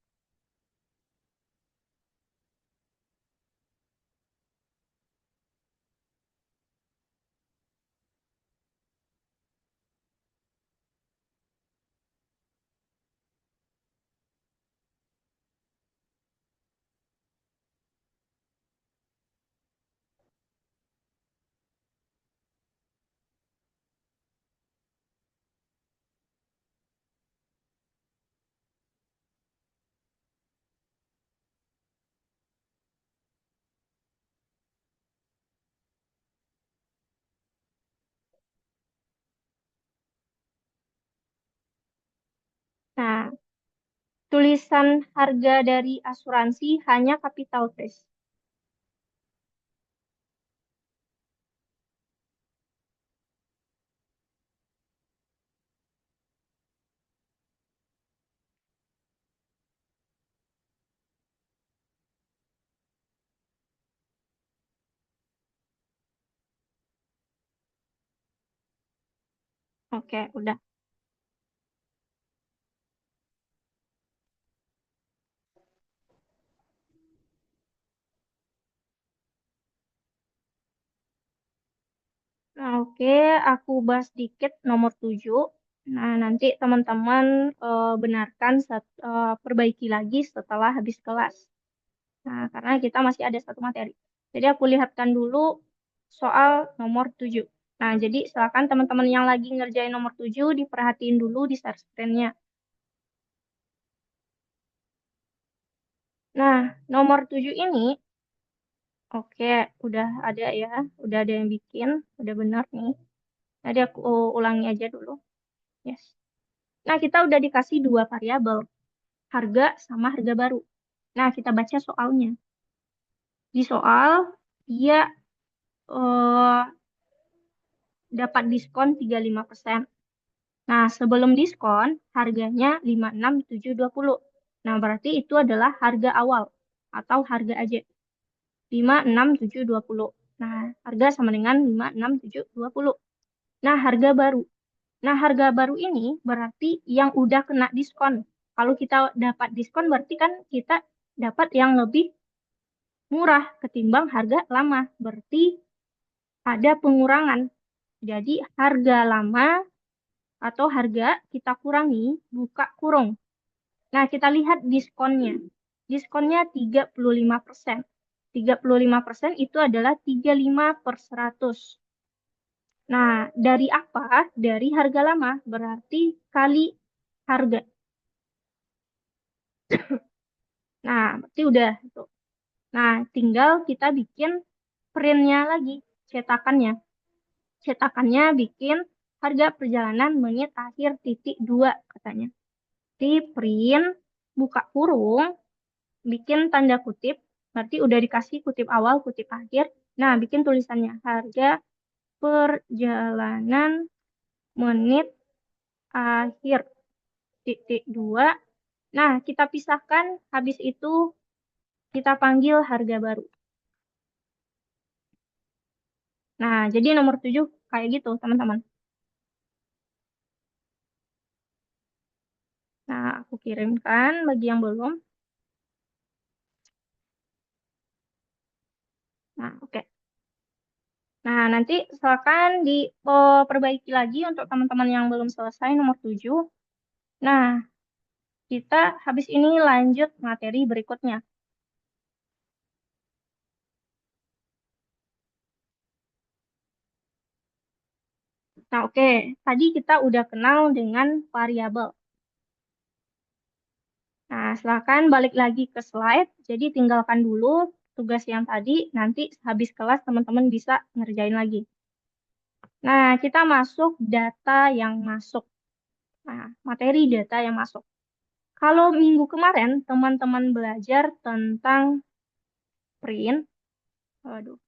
Nah, tulisan harga dari asuransi hanya capital case. Oke, udah. Nah, oke, aku bahas dikit nomor 7. Nah, nanti teman-teman benarkan, perbaiki lagi setelah habis kelas. Nah, karena kita masih ada satu materi. Jadi aku lihatkan dulu soal nomor 7. Nah, jadi silakan teman-teman yang lagi ngerjain nomor 7 diperhatiin dulu di share screen-nya. Nah, nomor 7 ini, oke, udah ada ya. Udah ada yang bikin. Udah benar nih. Tadi aku ulangi aja dulu. Yes. Nah, kita udah dikasih dua variabel. Harga sama harga baru. Nah, kita baca soalnya. Di soal, dia eh, dapat diskon 35%. Nah, sebelum diskon, harganya 56.720. Nah, berarti itu adalah harga awal atau harga aja. 56.720. Nah, harga sama dengan 56.720. Nah, harga baru. Nah, harga baru ini berarti yang udah kena diskon. Kalau kita dapat diskon berarti kan kita dapat yang lebih murah ketimbang harga lama. Berarti ada pengurangan. Jadi, harga lama atau harga kita kurangi, buka kurung. Nah, kita lihat diskonnya. Diskonnya 35%. 35% itu adalah 35/100. Nah, dari apa? Dari harga lama. Berarti kali harga. Nah, berarti udah. Tuh. Nah, tinggal kita bikin printnya lagi. Cetakannya. Cetakannya bikin harga perjalanan menit akhir titik 2 katanya. Di print, buka kurung, bikin tanda kutip, berarti udah dikasih kutip awal, kutip akhir. Nah, bikin tulisannya harga perjalanan menit akhir titik 2. Nah, kita pisahkan, habis itu kita panggil harga baru. Nah, jadi nomor 7 kayak gitu, teman-teman. Nah, aku kirimkan bagi yang belum. Nah, oke. Nah, nanti silakan diperbaiki lagi untuk teman-teman yang belum selesai nomor 7. Nah, kita habis ini lanjut materi berikutnya. Nah, oke. Tadi kita udah kenal dengan variabel. Nah, silakan balik lagi ke slide. Jadi tinggalkan dulu tugas yang tadi. Nanti habis kelas teman-teman bisa ngerjain lagi. Nah, kita masuk data yang masuk. Nah, materi data yang masuk. Kalau minggu kemarin teman-teman belajar tentang print. Waduh.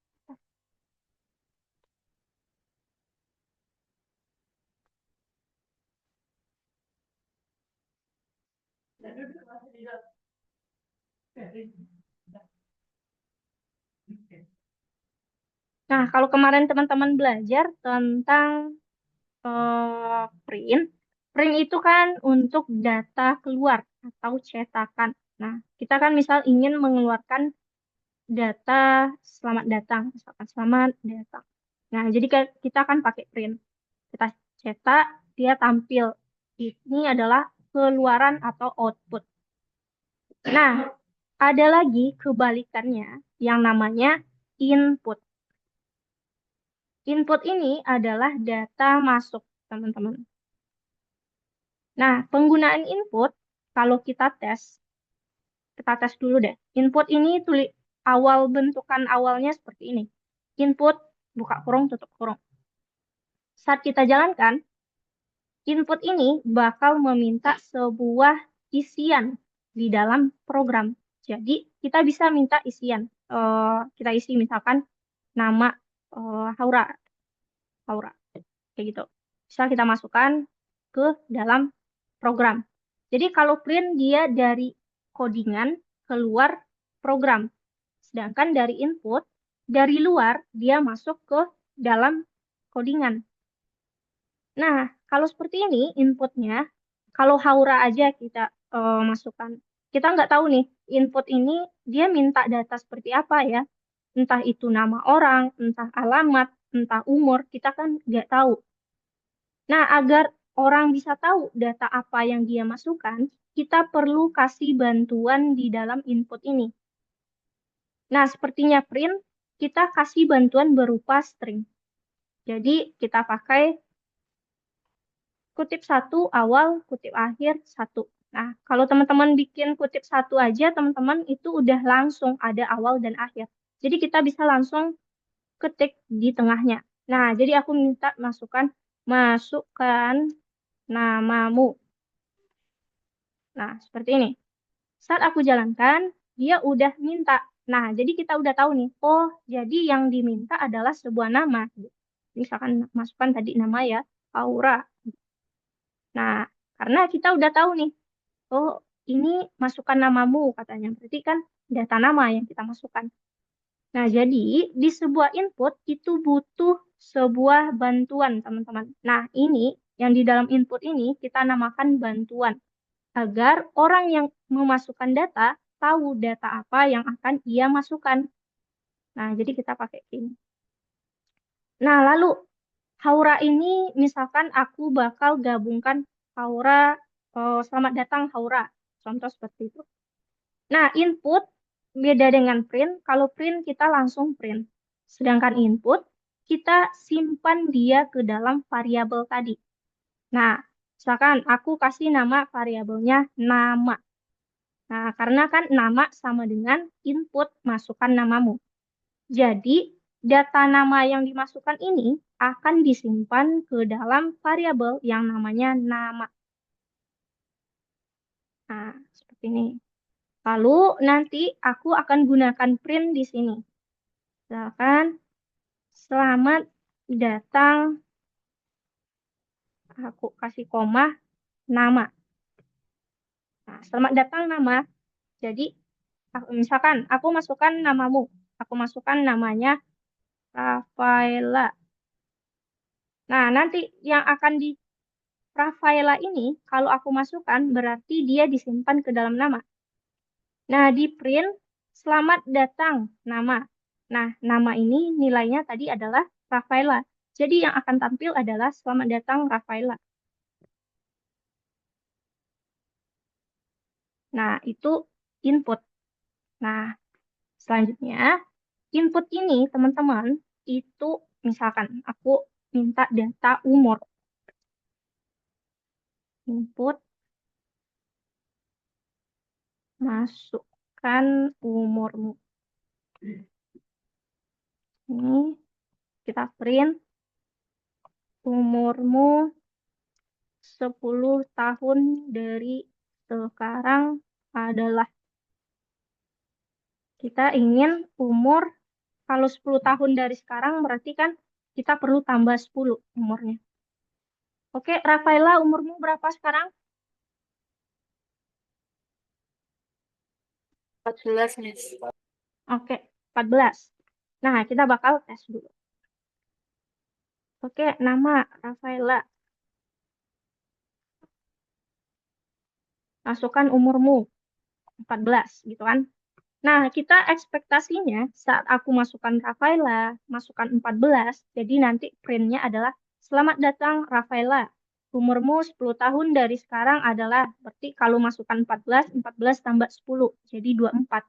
Nah, kalau kemarin teman-teman belajar tentang print, print itu kan untuk data keluar atau cetakan. Nah, kita kan misal ingin mengeluarkan data selamat datang, misalkan selamat datang. Nah, jadi kita akan pakai print. Kita cetak, dia tampil. Ini adalah keluaran atau output. Nah, ada lagi kebalikannya yang namanya input. Input ini adalah data masuk, teman-teman. Nah, penggunaan input, kalau kita tes dulu deh. Input ini awal bentukan awalnya seperti ini. Input, buka kurung, tutup kurung. Saat kita jalankan, input ini bakal meminta sebuah isian di dalam program. Jadi, kita bisa minta isian. Kita isi misalkan nama Haura. Haura. Kayak gitu. Bisa kita masukkan ke dalam program. Jadi kalau print dia dari codingan keluar program. Sedangkan dari input, dari luar dia masuk ke dalam codingan. Nah, kalau seperti ini inputnya, kalau Haura aja kita masukkan. Kita nggak tahu nih, input ini dia minta data seperti apa ya. Entah itu nama orang, entah alamat, entah umur, kita kan nggak tahu. Nah, agar orang bisa tahu data apa yang dia masukkan, kita perlu kasih bantuan di dalam input ini. Nah, sepertinya print, kita kasih bantuan berupa string. Jadi, kita pakai kutip 1 awal, kutip akhir 1. Nah, kalau teman-teman bikin kutip satu aja, teman-teman itu udah langsung ada awal dan akhir. Jadi kita bisa langsung ketik di tengahnya. Nah, jadi aku minta masukkan namamu. Nah, seperti ini. Saat aku jalankan, dia udah minta. Nah, jadi kita udah tahu nih, oh, jadi yang diminta adalah sebuah nama. Misalkan masukkan tadi nama ya, Aura. Nah, karena kita udah tahu nih, oh, ini masukkan namamu katanya. Berarti kan data nama yang kita masukkan. Nah, jadi di sebuah input itu butuh sebuah bantuan, teman-teman. Nah, ini yang di dalam input ini kita namakan bantuan agar orang yang memasukkan data tahu data apa yang akan ia masukkan. Nah, jadi kita pakai ini. Nah, lalu Haura ini misalkan aku bakal gabungkan Haura, selamat datang Haura. Contoh seperti itu. Nah, input beda dengan print. Kalau print kita langsung print. Sedangkan input kita simpan dia ke dalam variabel tadi. Nah, misalkan aku kasih nama variabelnya nama. Nah, karena kan nama sama dengan input masukkan namamu. Jadi, data nama yang dimasukkan ini akan disimpan ke dalam variabel yang namanya nama. Nah, seperti ini. Lalu nanti aku akan gunakan print di sini. Misalkan, selamat datang, aku kasih koma, nama. Nah, selamat datang nama. Jadi, misalkan aku masukkan namamu. Aku masukkan namanya Rafaela. Nah, nanti yang akan di Rafaela ini, kalau aku masukkan, berarti dia disimpan ke dalam nama. Nah, di print, selamat datang nama. Nah, nama ini nilainya tadi adalah Rafaela. Jadi yang akan tampil adalah selamat datang Rafaela. Nah, itu input. Nah, selanjutnya, input ini, teman-teman, itu misalkan aku minta data umur. Input, masukkan umurmu. Ini kita print umurmu 10 tahun dari sekarang adalah. Kita ingin umur, kalau 10 tahun dari sekarang berarti kan kita perlu tambah 10 umurnya. Oke, Rafaela umurmu berapa sekarang? 14, Miss. Oke, 14. Nah, kita bakal tes dulu. Oke, nama Rafaela. Masukkan umurmu 14 gitu kan. Nah, kita ekspektasinya saat aku masukkan Rafaela, masukkan 14, jadi nanti printnya adalah selamat datang Rafaela. Umurmu 10 tahun dari sekarang adalah, berarti kalau masukkan 14, 14 tambah 10, jadi 24.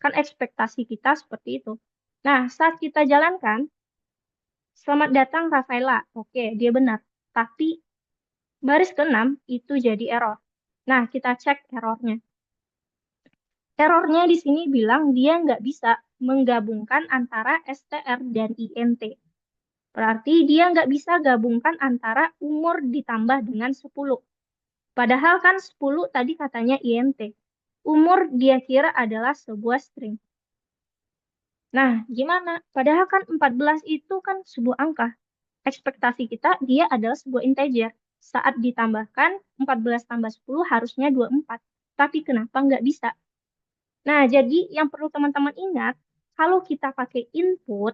Kan ekspektasi kita seperti itu. Nah, saat kita jalankan, selamat datang Rafaela. Oke, dia benar. Tapi baris ke-6 itu jadi error. Nah, kita cek errornya. Errornya di sini bilang dia nggak bisa menggabungkan antara STR dan INT. Berarti dia nggak bisa gabungkan antara umur ditambah dengan 10. Padahal kan 10 tadi katanya INT. Umur dia kira adalah sebuah string. Nah, gimana? Padahal kan 14 itu kan sebuah angka. Ekspektasi kita dia adalah sebuah integer. Saat ditambahkan 14 tambah 10 harusnya 24. Tapi kenapa nggak bisa? Nah, jadi yang perlu teman-teman ingat, kalau kita pakai input,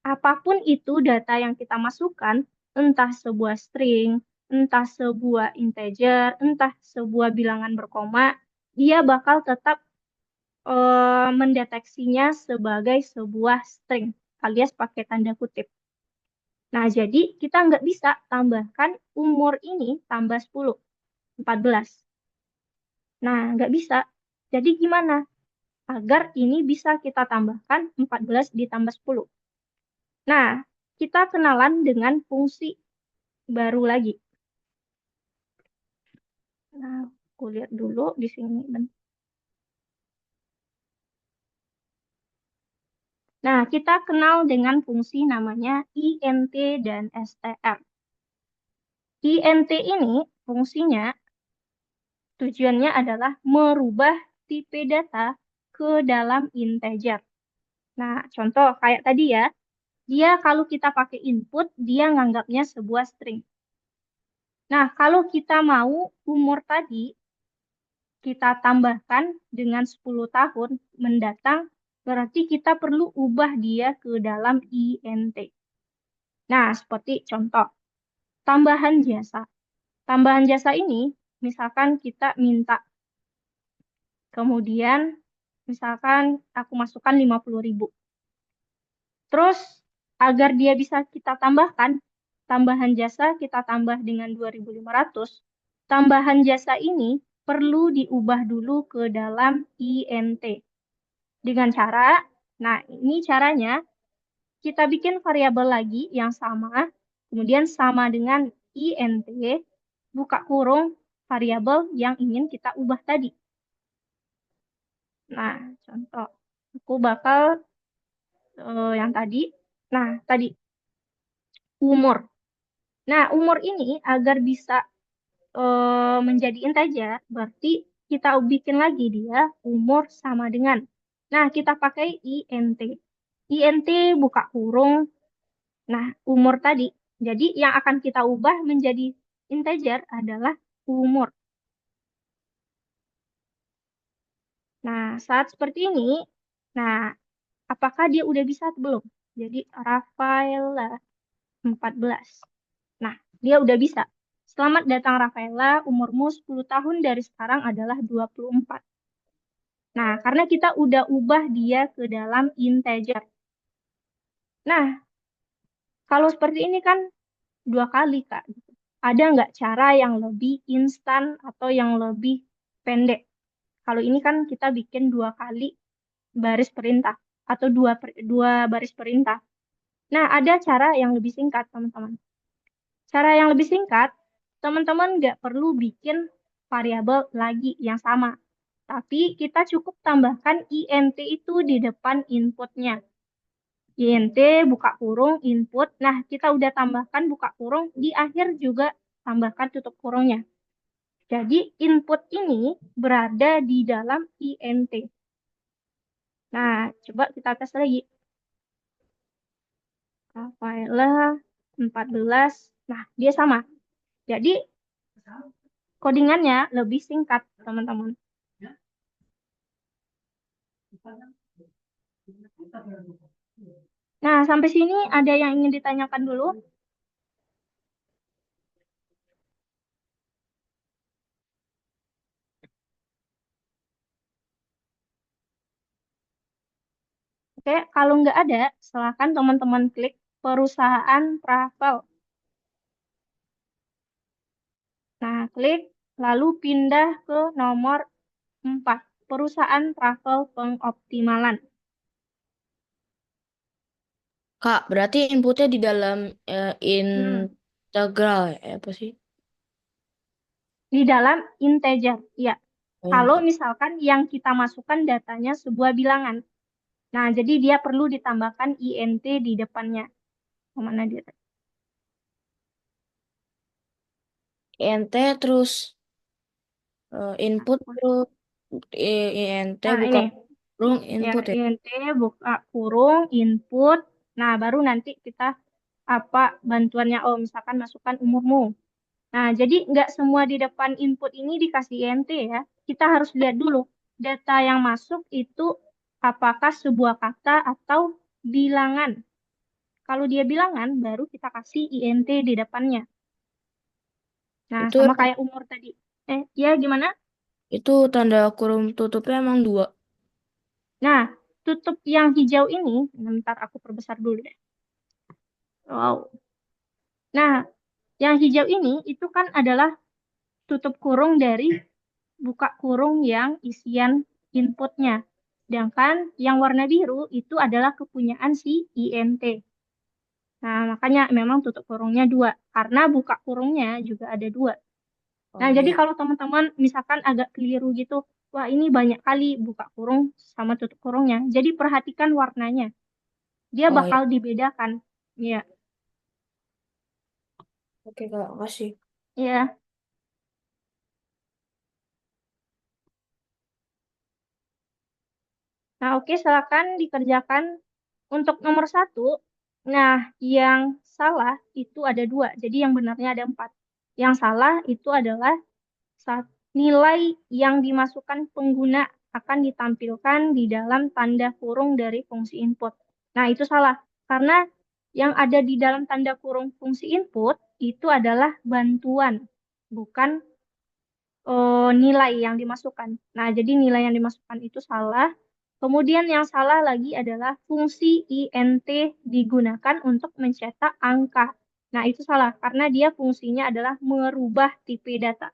apapun itu data yang kita masukkan, entah sebuah string, entah sebuah integer, entah sebuah bilangan berkoma, dia bakal tetap mendeteksinya sebagai sebuah string, alias pakai tanda kutip. Nah, jadi kita nggak bisa tambahkan umur ini tambah 10, 14. Nah, nggak bisa. Jadi gimana? Agar ini bisa kita tambahkan 14 ditambah 10. Nah, kita kenalan dengan fungsi baru lagi. Nah, Aku lihat dulu di sini. Nah, kita kenal dengan fungsi namanya INT dan STR. INT ini fungsinya tujuannya adalah merubah tipe data ke dalam integer. Nah, contoh kayak tadi ya, dia kalau kita pakai input, dia nganggapnya sebuah string. Nah, kalau kita mau umur tadi kita tambahkan dengan 10 tahun mendatang, berarti kita perlu ubah dia ke dalam INT. Nah, seperti contoh, tambahan jasa. Tambahan jasa ini, misalkan kita minta, kemudian misalkan aku masukkan 50.000. Terus, agar dia bisa kita tambahkan, tambahan jasa kita tambah dengan 2.500, tambahan jasa ini perlu diubah dulu ke dalam INT. Dengan cara, nah ini caranya, kita bikin variabel lagi yang sama, kemudian sama dengan INT, buka kurung variabel yang ingin kita ubah tadi. Nah, contoh, aku bakal yang tadi, nah tadi, umur. Nah, umur ini agar bisa menjadi integer, berarti kita bikin lagi dia umur sama dengan. Nah, kita pakai INT. INT buka kurung. Nah, umur tadi. Jadi yang akan kita ubah menjadi integer adalah umur. Nah, saat seperti ini, nah, apakah dia udah bisa atau belum? Jadi, Rafaela 14. Nah, dia udah bisa. Selamat datang Rafaela, umurmu 10 tahun dari sekarang adalah 24. Nah, karena kita udah ubah dia ke dalam integer. Nah, kalau seperti ini kan 2 kali, Kak. Ada nggak cara yang lebih instan atau yang lebih pendek? Kalau ini kan kita bikin 2 kali baris perintah atau dua baris perintah. Nah, ada cara yang lebih singkat, teman-teman. Cara yang lebih singkat, teman-teman nggak perlu bikin variabel lagi yang sama. Tapi kita cukup tambahkan INT itu di depan inputnya. INT buka kurung input. Nah, kita udah tambahkan buka kurung, di akhir juga tambahkan tutup kurungnya. Jadi input ini berada di dalam INT. Nah, coba kita tes lagi. Rafaela 14. Nah, dia sama. Jadi codingannya lebih singkat, teman-teman. Nah, sampai sini ada yang ingin ditanyakan dulu? Oke, kalau nggak ada, silakan teman-teman klik perusahaan travel. Nah, klik, lalu pindah ke nomor 4, perusahaan travel pengoptimalan. Kak, berarti inputnya di dalam Hmm, integral ya? Apa sih? di dalam integer, ya. Oh, Kalau misalkan yang kita masukkan datanya sebuah bilangan. Nah, jadi dia perlu ditambahkan INT di depannya. Kemana dia? int terus input terus int Nah, buka ini. kurung Ya, input ya. INT buka kurung input. Nah, baru nanti kita apa bantuannya. Oh, misalkan masukkan umurmu. Nah, jadi nggak semua di depan input ini dikasih INT ya. Kita harus lihat dulu data yang masuk itu apakah sebuah kata atau bilangan. Kalau dia bilangan, baru kita kasih INT di depannya. Nah, Itu sama kayak umur tadi. Ya gimana? itu tanda kurung tutupnya emang 2. Nah, tutup yang hijau ini, bentar aku perbesar dulu deh. Wow. Nah, yang hijau ini itu kan adalah tutup kurung dari buka kurung yang isian inputnya. Sedangkan yang warna biru itu adalah kepunyaan si INT. Nah, makanya memang tutup kurungnya 2. Karena buka kurungnya juga ada 2. Oh Nah, jadi iya. kalau teman-teman misalkan agak keliru gitu, wah ini banyak kali buka kurung sama tutup kurungnya. Jadi perhatikan warnanya. Dia Oh iya. bakal dibedakan. Iya, Oke Kak, makasih. iya. Nah, oke, silakan dikerjakan. Untuk nomor satu, nah yang salah itu ada dua. Jadi yang benarnya ada empat. Yang salah itu adalah nilai yang dimasukkan pengguna akan ditampilkan di dalam tanda kurung dari fungsi input. Nah, itu salah. Karena yang ada di dalam tanda kurung fungsi input itu adalah bantuan, bukan nilai yang dimasukkan. Nah, jadi nilai yang dimasukkan itu salah. Kemudian yang salah lagi adalah fungsi int digunakan untuk mencetak angka. Nah, itu salah karena dia fungsinya adalah merubah tipe data.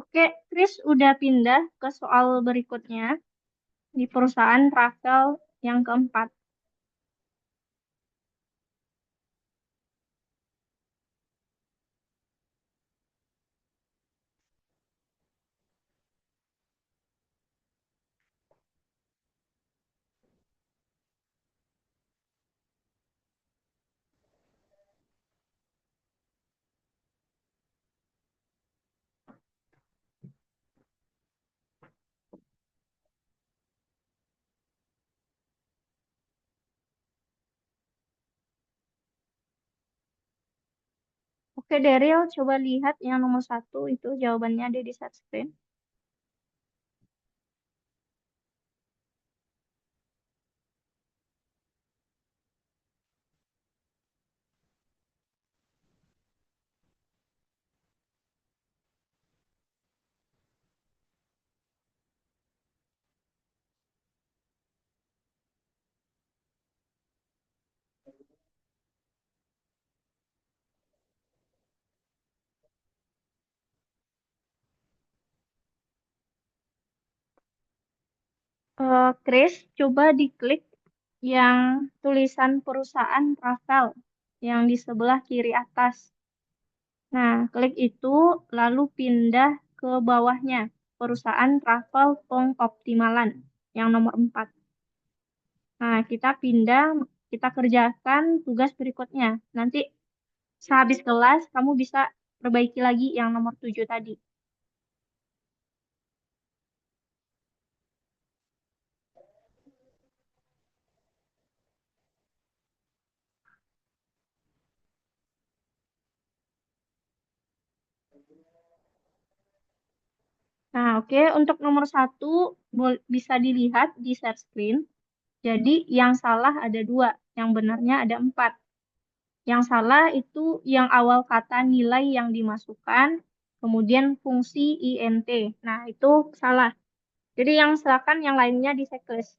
Oke, Chris udah pindah ke soal berikutnya di perusahaan travel yang keempat. Oke, Daryl, coba lihat yang nomor satu itu jawabannya ada di set screen. Chris, coba diklik yang tulisan perusahaan travel yang di sebelah kiri atas. Nah, klik itu lalu pindah ke bawahnya, perusahaan travel pengoptimalan yang nomor 4. Nah, kita pindah, kita kerjakan tugas berikutnya. Nanti sehabis kelas, kamu bisa perbaiki lagi yang nomor 7 tadi. Nah, oke. Untuk nomor satu, bisa dilihat di share screen. Jadi, yang salah ada dua, yang benarnya ada empat. Yang salah itu yang awal kata nilai yang dimasukkan, kemudian fungsi int. Nah, itu salah. Jadi, yang silakan yang lainnya di checklist.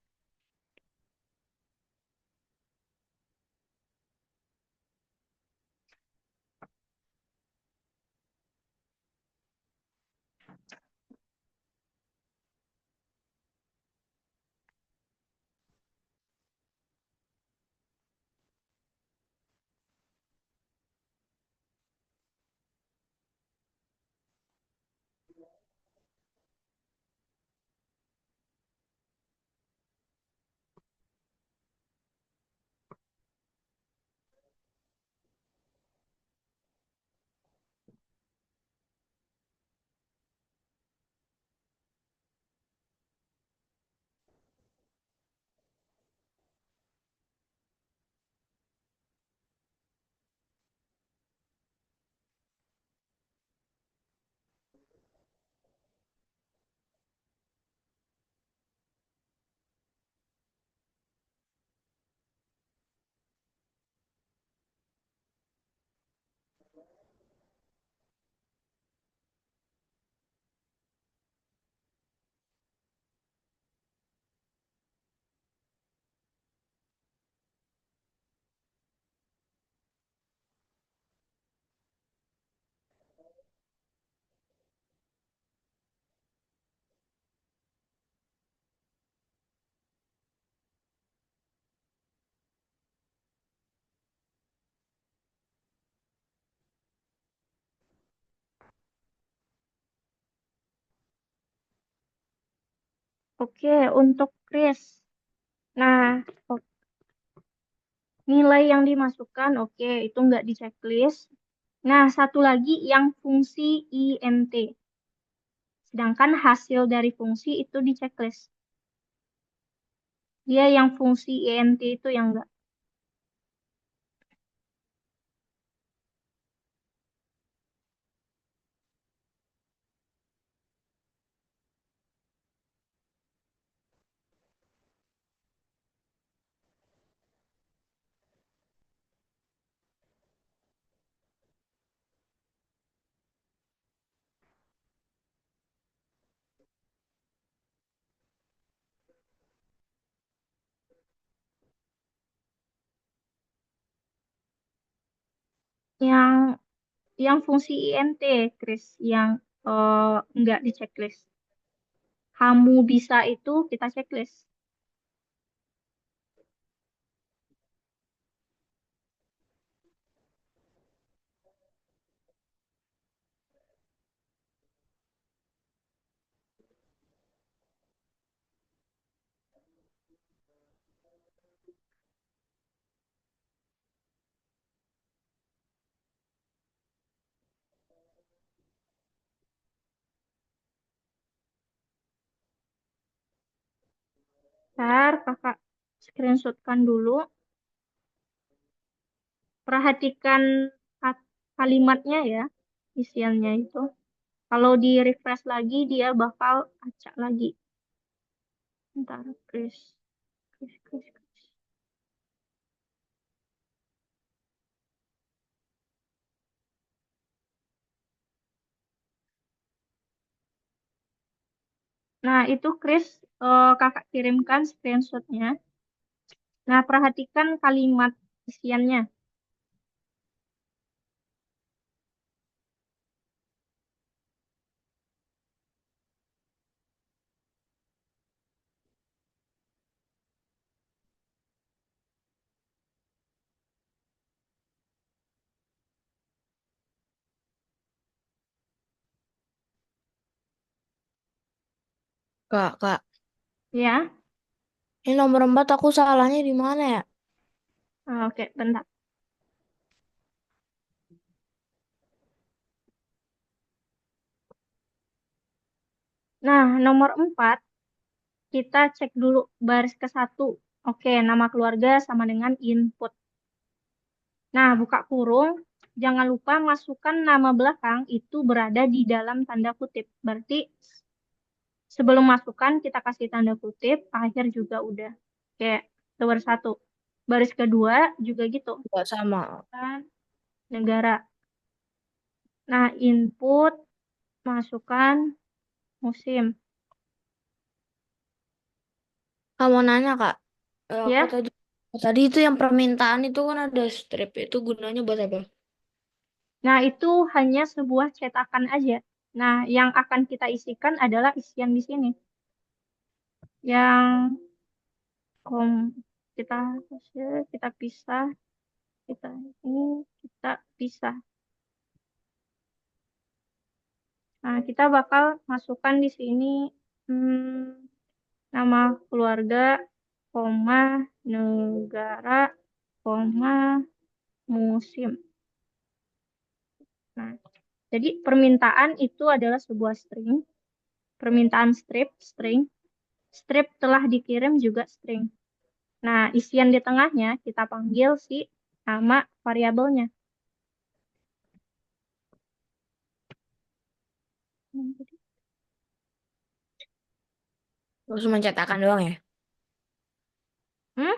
Oke, untuk Kris. Nah, nilai yang dimasukkan, oke, itu nggak di checklist. Nah, satu lagi yang fungsi INT. Sedangkan hasil dari fungsi itu di checklist. Dia yang fungsi INT itu yang enggak. Yang fungsi INT, Chris, yang enggak di checklist. Kamu bisa itu kita checklist. Ntar kakak screenshotkan dulu. Perhatikan kalimatnya ya, isiannya itu. Kalau di refresh lagi, dia bakal acak lagi. Ntar, Chris. Chris, Chris, Chris. Nah, itu Chris, kakak kirimkan screenshotnya. Nah, perhatikan kalimat isiannya. Kak. Ya, Ini nomor 4 aku salahnya di mana ya? oke, bentar. Nah, nomor 4, kita cek dulu baris ke satu. Oke, nama keluarga sama dengan input. Nah, buka kurung. Jangan lupa masukkan nama belakang itu berada di dalam tanda kutip. Berarti sebelum masukkan kita kasih tanda kutip, akhir juga udah. Kayak itu baris satu. Baris kedua juga gitu. Enggak sama. Kan negara. Nah, input masukkan musim. Kamu nanya, Kak. Aku Ya, tadi itu yang permintaan itu kan ada strip. Itu gunanya buat apa? nah itu hanya sebuah cetakan aja. Nah, yang akan kita isikan adalah isian di sini. Yang kom kita kita pisah, kita ini kita pisah. Nah, kita bakal masukkan di sini nama keluarga, koma, negara, koma, musim. Nah, jadi permintaan itu adalah sebuah string. Permintaan string. Strip telah dikirim juga string. Nah, isian di tengahnya kita panggil si nama variabelnya. Terus mencetakan doang ya? Hmm?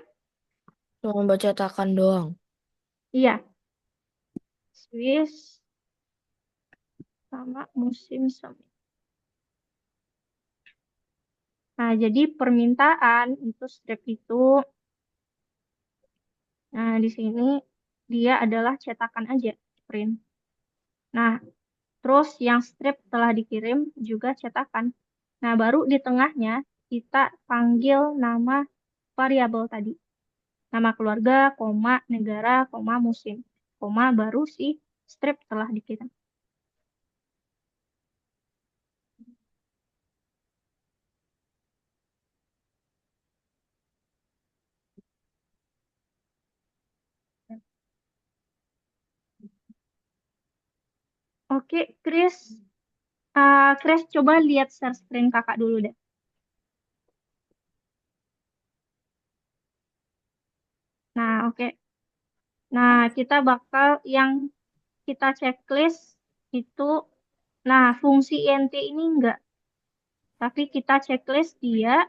Cuma baca cetakan doang. Iya, Swiss sama musim semi. Nah, jadi permintaan itu strip itu, nah di sini dia adalah cetakan aja, print. Nah, terus yang strip telah dikirim juga cetakan. Nah, baru di tengahnya kita panggil nama variabel tadi. Nama keluarga, koma, negara, koma, musim. Koma baru si strip telah dikirim. Oke, Chris. Chris, coba lihat share screen kakak dulu deh. Nah, oke. Nah, kita bakal yang kita checklist itu, nah, fungsi INT ini enggak. Tapi kita checklist dia.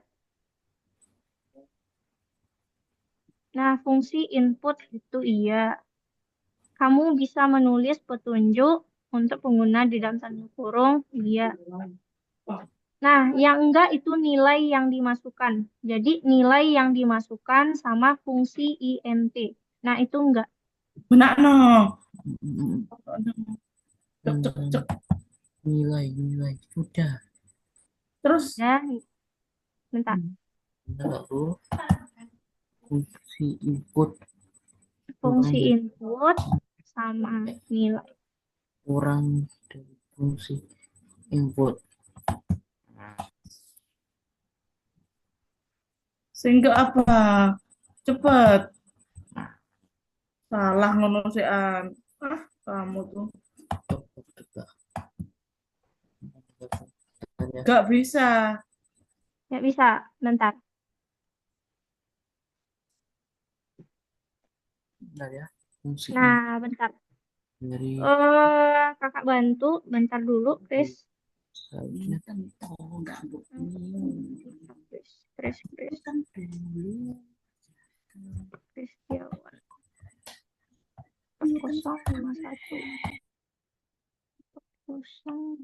Nah, fungsi input itu iya. Kamu bisa menulis petunjuk untuk pengguna di dalam tanda kurung, iya. Nah, yang enggak itu nilai yang dimasukkan. Jadi, nilai yang dimasukkan sama fungsi INT. Nah, itu enggak. Benak no. Hmm, Cek cek cek. nilai sudah. Terus Ya, bentar. Benar Bu. Fungsi input Fungsi kurang input sama nilai. kurang dari fungsi input. sehingga apa? Cepet. Salah ngono sean. Ah, kamu tuh Coba tanya. gak bisa. Ya bisa, bentar. Bentar ya. Fungsi Nah, bentar. dari Kakak bantu, bentar dulu, Chris. seharusnya kan tahu nggak Bu? Chris Kan dulu Setiawan 4051 kosong.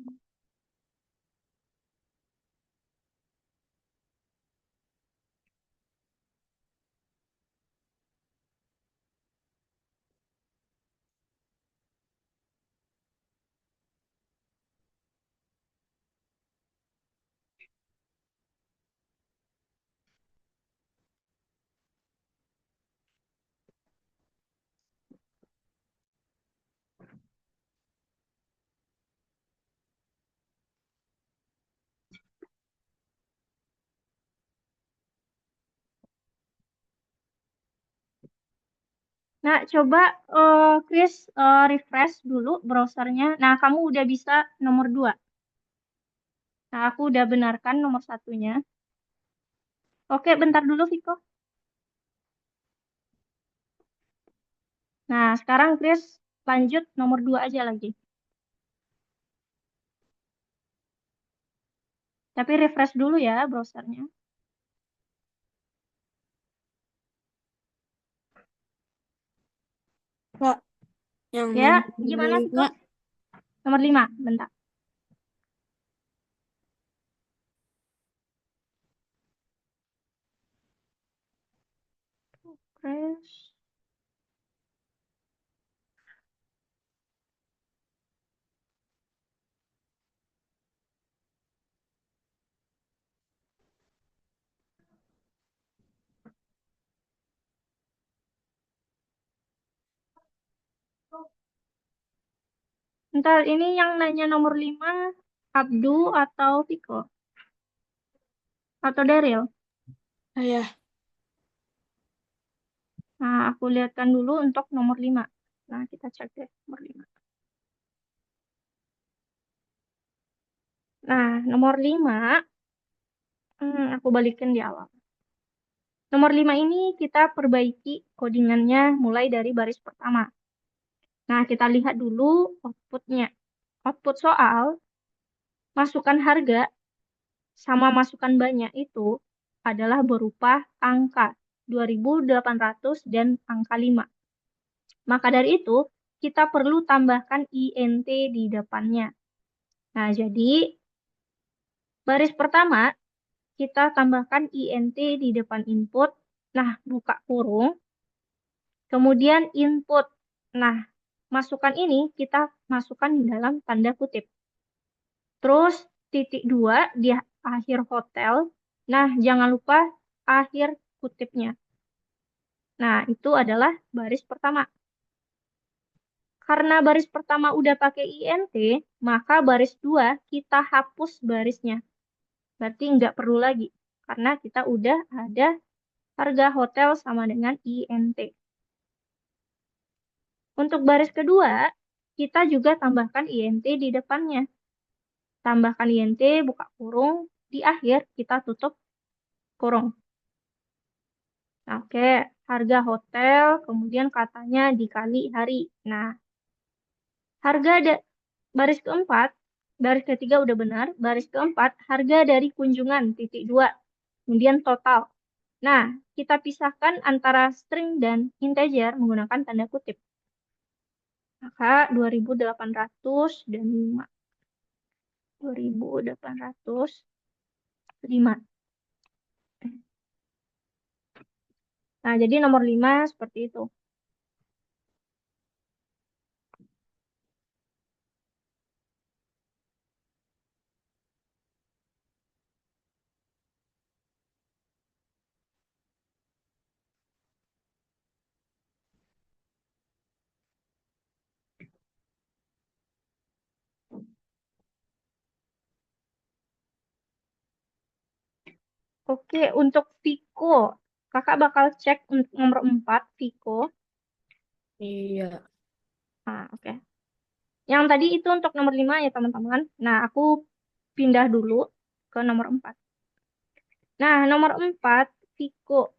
Nah, coba Chris refresh dulu browsernya. Nah, kamu udah bisa nomor 2. Nah, aku udah benarkan nomor 1-nya. Oke, bentar dulu, Viko. Nah, sekarang Chris lanjut nomor 2 aja lagi. Tapi refresh dulu ya browsernya. Kak, yang Ya, nomor gimana, Viko? 5. Nomor 5, bentar. Chris. Bentar, ini yang nanya nomor 5, Abdu atau Viko? Atau Daryl? Ayah. Nah, aku lihatkan dulu untuk nomor 5. Nah, kita cek deh nomor 5. Nah, nomor 5, aku balikin di awal. Nomor 5 ini kita perbaiki codingannya mulai dari baris pertama. Nah, kita lihat dulu outputnya. Output soal, masukkan harga sama masukkan banyak itu adalah berupa angka 2.800 dan angka 5. Maka dari itu, kita perlu tambahkan INT di depannya. Nah, jadi baris pertama, kita tambahkan INT di depan input. Nah, buka kurung. Kemudian input. Nah, masukan ini kita masukkan di dalam tanda kutip. Terus titik 2 di akhir hotel. Nah, jangan lupa akhir kutipnya. Nah, itu adalah baris pertama. Karena baris pertama udah pakai INT, maka baris 2 kita hapus barisnya. Berarti nggak perlu lagi. Karena kita udah ada harga hotel sama dengan INT. Untuk baris kedua, kita juga tambahkan INT di depannya. Tambahkan INT, buka kurung, di akhir kita tutup kurung. Oke, harga hotel, kemudian katanya dikali hari. Nah, harga baris keempat, baris ketiga udah benar, baris keempat, harga dari kunjungan, titik dua, kemudian total. Nah, kita pisahkan antara string dan integer menggunakan tanda kutip. Maka 2.800 dan 5. 2.805. Nah, jadi nomor 5 seperti itu. Oke, untuk Vico, kakak bakal cek untuk nomor 4, Vico. Iya. Nah, oke. Yang tadi itu untuk nomor 5 ya, teman-teman. Nah, aku pindah dulu ke nomor 4. Nah, nomor 4, Vico.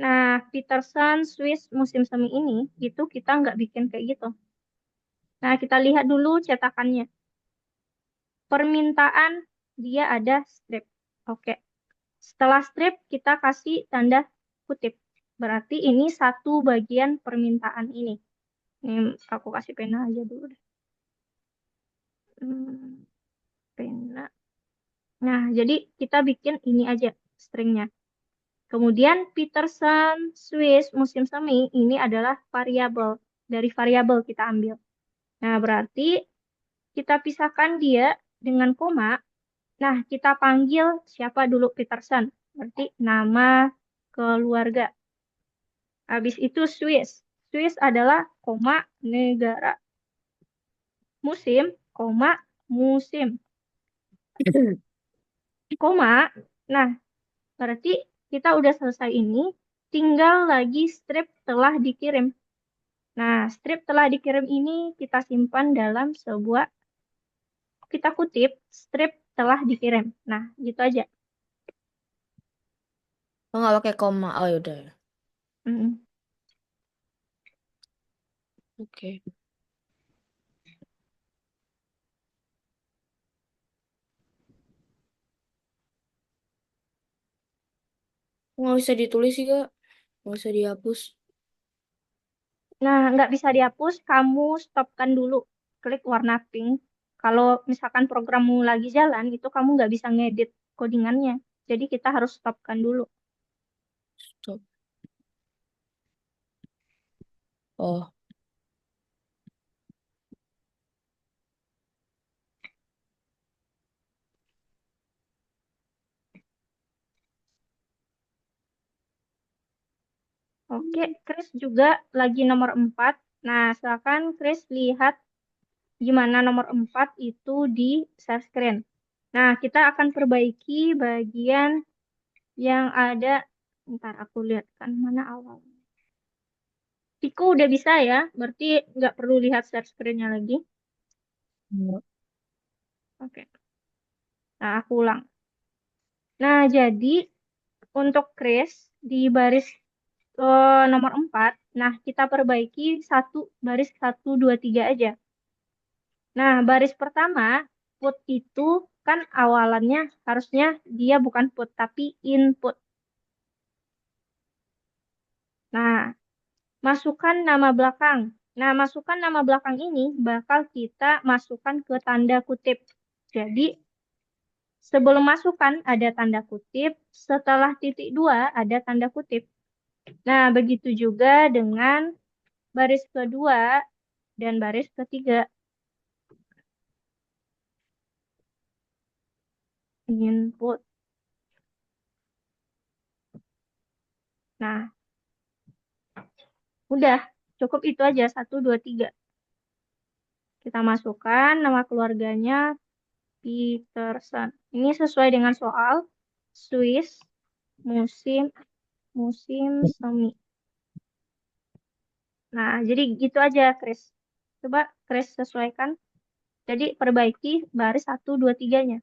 Nah, Peterson Swiss musim semi ini, itu kita nggak bikin kayak gitu. Nah, kita lihat dulu cetakannya. Permintaan dia ada strip. Oke. Setelah strip, kita kasih tanda kutip. Berarti ini satu bagian permintaan ini. Ini aku kasih pena aja dulu deh. Pena. Nah, jadi kita bikin ini aja stringnya. Kemudian Peterson Swiss musim semi ini adalah variabel. Dari variabel kita ambil. Nah, berarti kita pisahkan dia dengan koma. Nah, kita panggil siapa dulu Peterson. Berarti nama keluarga. Habis itu Swiss. Swiss adalah koma negara. Musim, koma musim. Koma. Nah, berarti kita udah selesai ini. Tinggal lagi strip telah dikirim. Nah, strip telah dikirim ini kita simpan dalam sebuah, kita kutip, strip telah dikirim. Nah, gitu aja. Oh, nggak pakai koma. Oh, yaudah. Mm. Oke. Nggak bisa ditulis sih, Kak. Nggak bisa dihapus. Nah, nggak bisa dihapus, kamu stopkan dulu. Klik warna pink. Kalau misalkan programmu lagi jalan, itu kamu nggak bisa ngedit codingannya. Jadi kita harus stopkan dulu. Stop. Oh, Oke, Chris juga lagi nomor 4. Nah, silakan Chris lihat gimana nomor 4 itu di share screen. Nah, kita akan perbaiki bagian yang ada. Ntar aku lihat kan mana awal. Piku udah bisa ya, berarti nggak perlu lihat share screen-nya lagi. enggak. Oke, nah aku ulang. Nah, jadi untuk Chris di baris nomor 4, nah kita perbaiki baris 1, 2, 3 aja. Nah, baris pertama, put itu kan awalannya harusnya dia bukan put, tapi input. Nah, masukkan nama belakang. Nah, masukkan nama belakang ini bakal kita masukkan ke tanda kutip. Jadi, sebelum masukkan ada tanda kutip, setelah titik 2 ada tanda kutip. Nah, begitu juga dengan baris kedua dan baris ketiga. Input. Nah, udah. Cukup itu aja, 1, 2, 3. Kita masukkan nama keluarganya Peterson. Ini sesuai dengan soal Swiss musim musim semi. Nah, jadi gitu aja, Chris. Coba Chris sesuaikan. Jadi perbaiki baris 1, 2, 3-nya.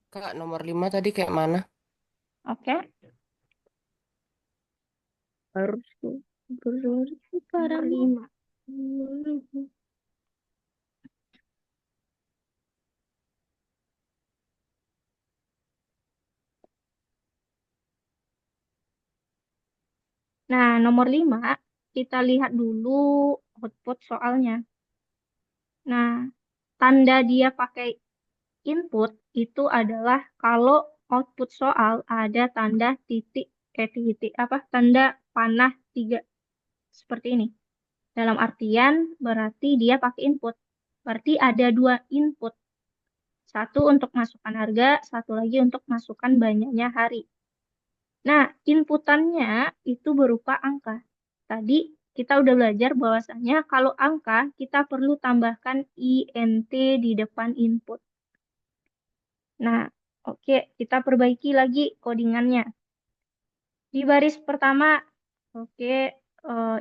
Kak, nomor 5 tadi kayak mana? Oke. Harus berlari para Nomor 5. Nah, nomor 5, kita lihat dulu output soalnya. Nah, tanda dia pakai input itu adalah kalau output soal ada tanda tanda panah 3 seperti ini. Dalam artian berarti dia pakai input. Berarti ada 2 input. Satu untuk masukkan harga, satu lagi untuk masukkan banyaknya hari. Nah, inputannya itu berupa angka. Tadi kita udah belajar bahwasanya kalau angka kita perlu tambahkan int di depan input. Nah, oke, kita perbaiki lagi codingannya. Di baris pertama, oke,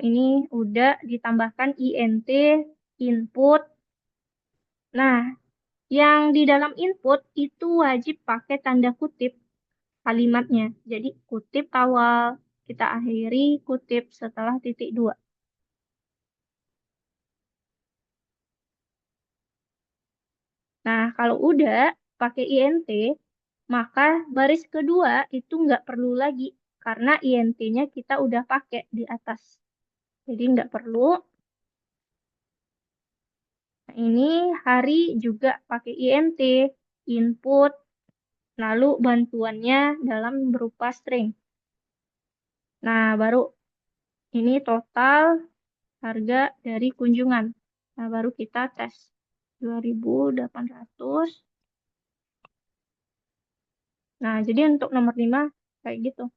ini udah ditambahkan int input. Nah, yang di dalam input itu wajib pakai tanda kutip kalimatnya. Jadi kutip awal, kita akhiri kutip setelah titik 2. Nah, kalau udah pakai int, maka baris kedua itu nggak perlu lagi karena int-nya kita udah pakai di atas. Jadi nggak perlu. Nah, ini hari juga pakai int, input, lalu bantuannya dalam berupa string. Nah, baru ini total harga dari kunjungan. Nah, baru kita tes 2.800. Nah, jadi untuk nomor 5 kayak gitu.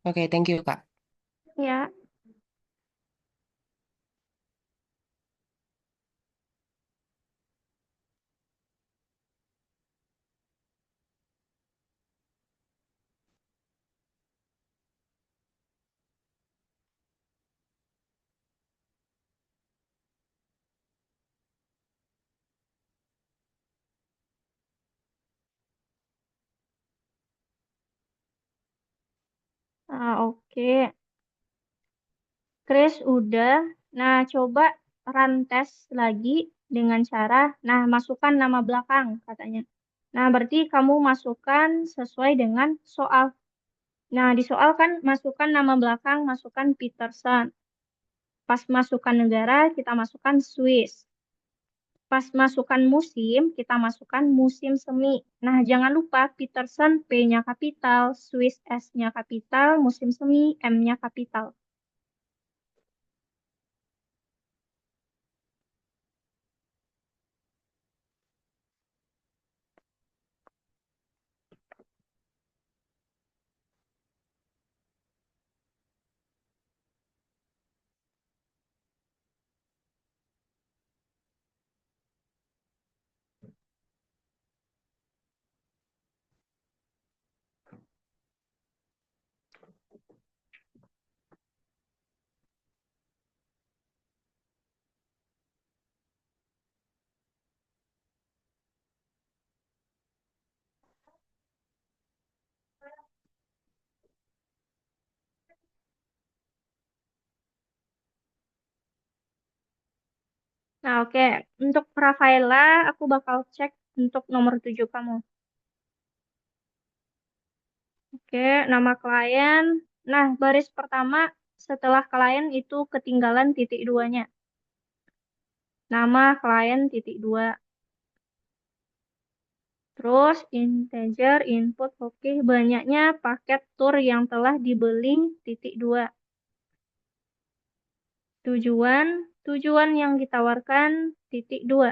Oke, thank you, Kak. Ya, oke. Chris udah. Nah, coba run tes lagi dengan cara, nah, masukkan nama belakang katanya. Nah, berarti kamu masukkan sesuai dengan soal. Nah, di soal kan masukkan nama belakang, masukkan Peterson. Pas masukkan negara, kita masukkan Swiss. Pas masukkan musim, kita masukkan musim semi. Nah, jangan lupa Peterson P-nya kapital, Swiss S-nya kapital, musim semi M-nya kapital. Nah, oke. Untuk Rafaela, aku bakal cek untuk nomor 7 kamu. Oke, nama klien. Nah, baris pertama setelah klien itu ketinggalan titik 2-nya. Nama klien titik 2. Terus integer input, oke. Banyaknya paket tour yang telah dibeli titik 2. tujuan, tujuan yang ditawarkan titik 2.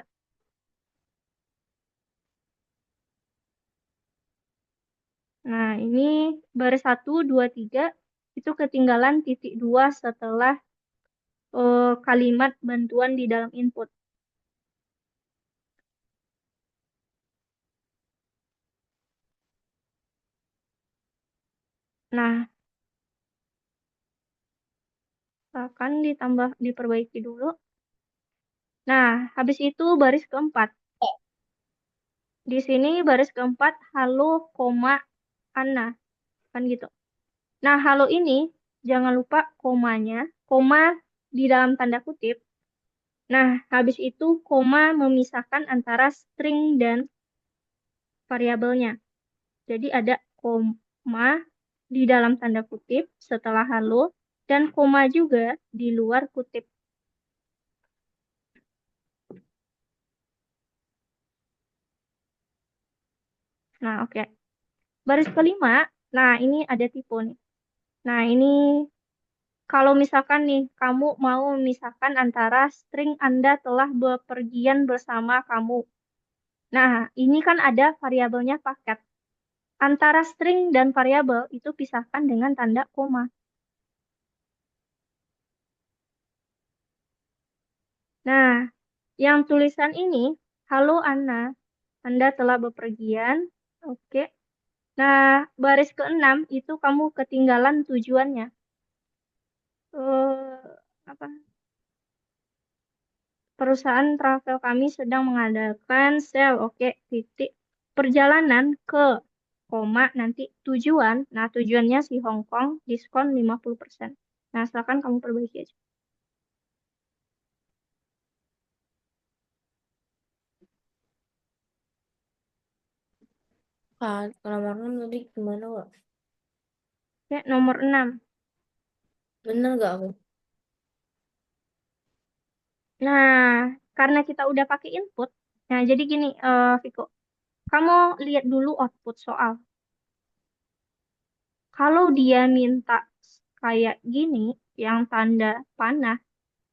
Nah, ini baris 1, 2, 3 itu ketinggalan titik 2 setelah kalimat bantuan di dalam input. Nah, akan diperbaiki dulu. Nah, habis itu baris keempat. Di sini baris keempat, halo, koma, Anna. Kan gitu. Nah, halo ini, jangan lupa komanya. Koma di dalam tanda kutip. Nah, habis itu koma memisahkan antara string dan variabelnya. Jadi ada koma di dalam tanda kutip setelah halo dan koma juga di luar kutip. Nah, oke. Baris kelima, nah ini ada tipe nih. Nah, ini kalau misalkan nih, kamu mau memisahkan antara string Anda telah bepergian bersama kamu. Nah, ini kan ada variabelnya paket. Antara string dan variabel itu pisahkan dengan tanda koma. Nah, yang tulisan ini, halo Anna, Anda telah bepergian. Oke. Nah, baris ke-6 itu kamu ketinggalan tujuannya. Apa? Perusahaan travel kami sedang mengadakan sale. Oke, titik. Perjalanan ke, koma, nanti tujuan. Nah, tujuannya si Hong Kong, diskon 50%. Nah, silakan kamu perbaiki aja. Kak, nomor 6 tadi gimana, Kak? Oke, nomor 6. Bener gak aku? Nah, karena kita udah pakai input, nah jadi gini, Viko, kamu lihat dulu output soal. Kalau dia minta kayak gini, yang tanda panah,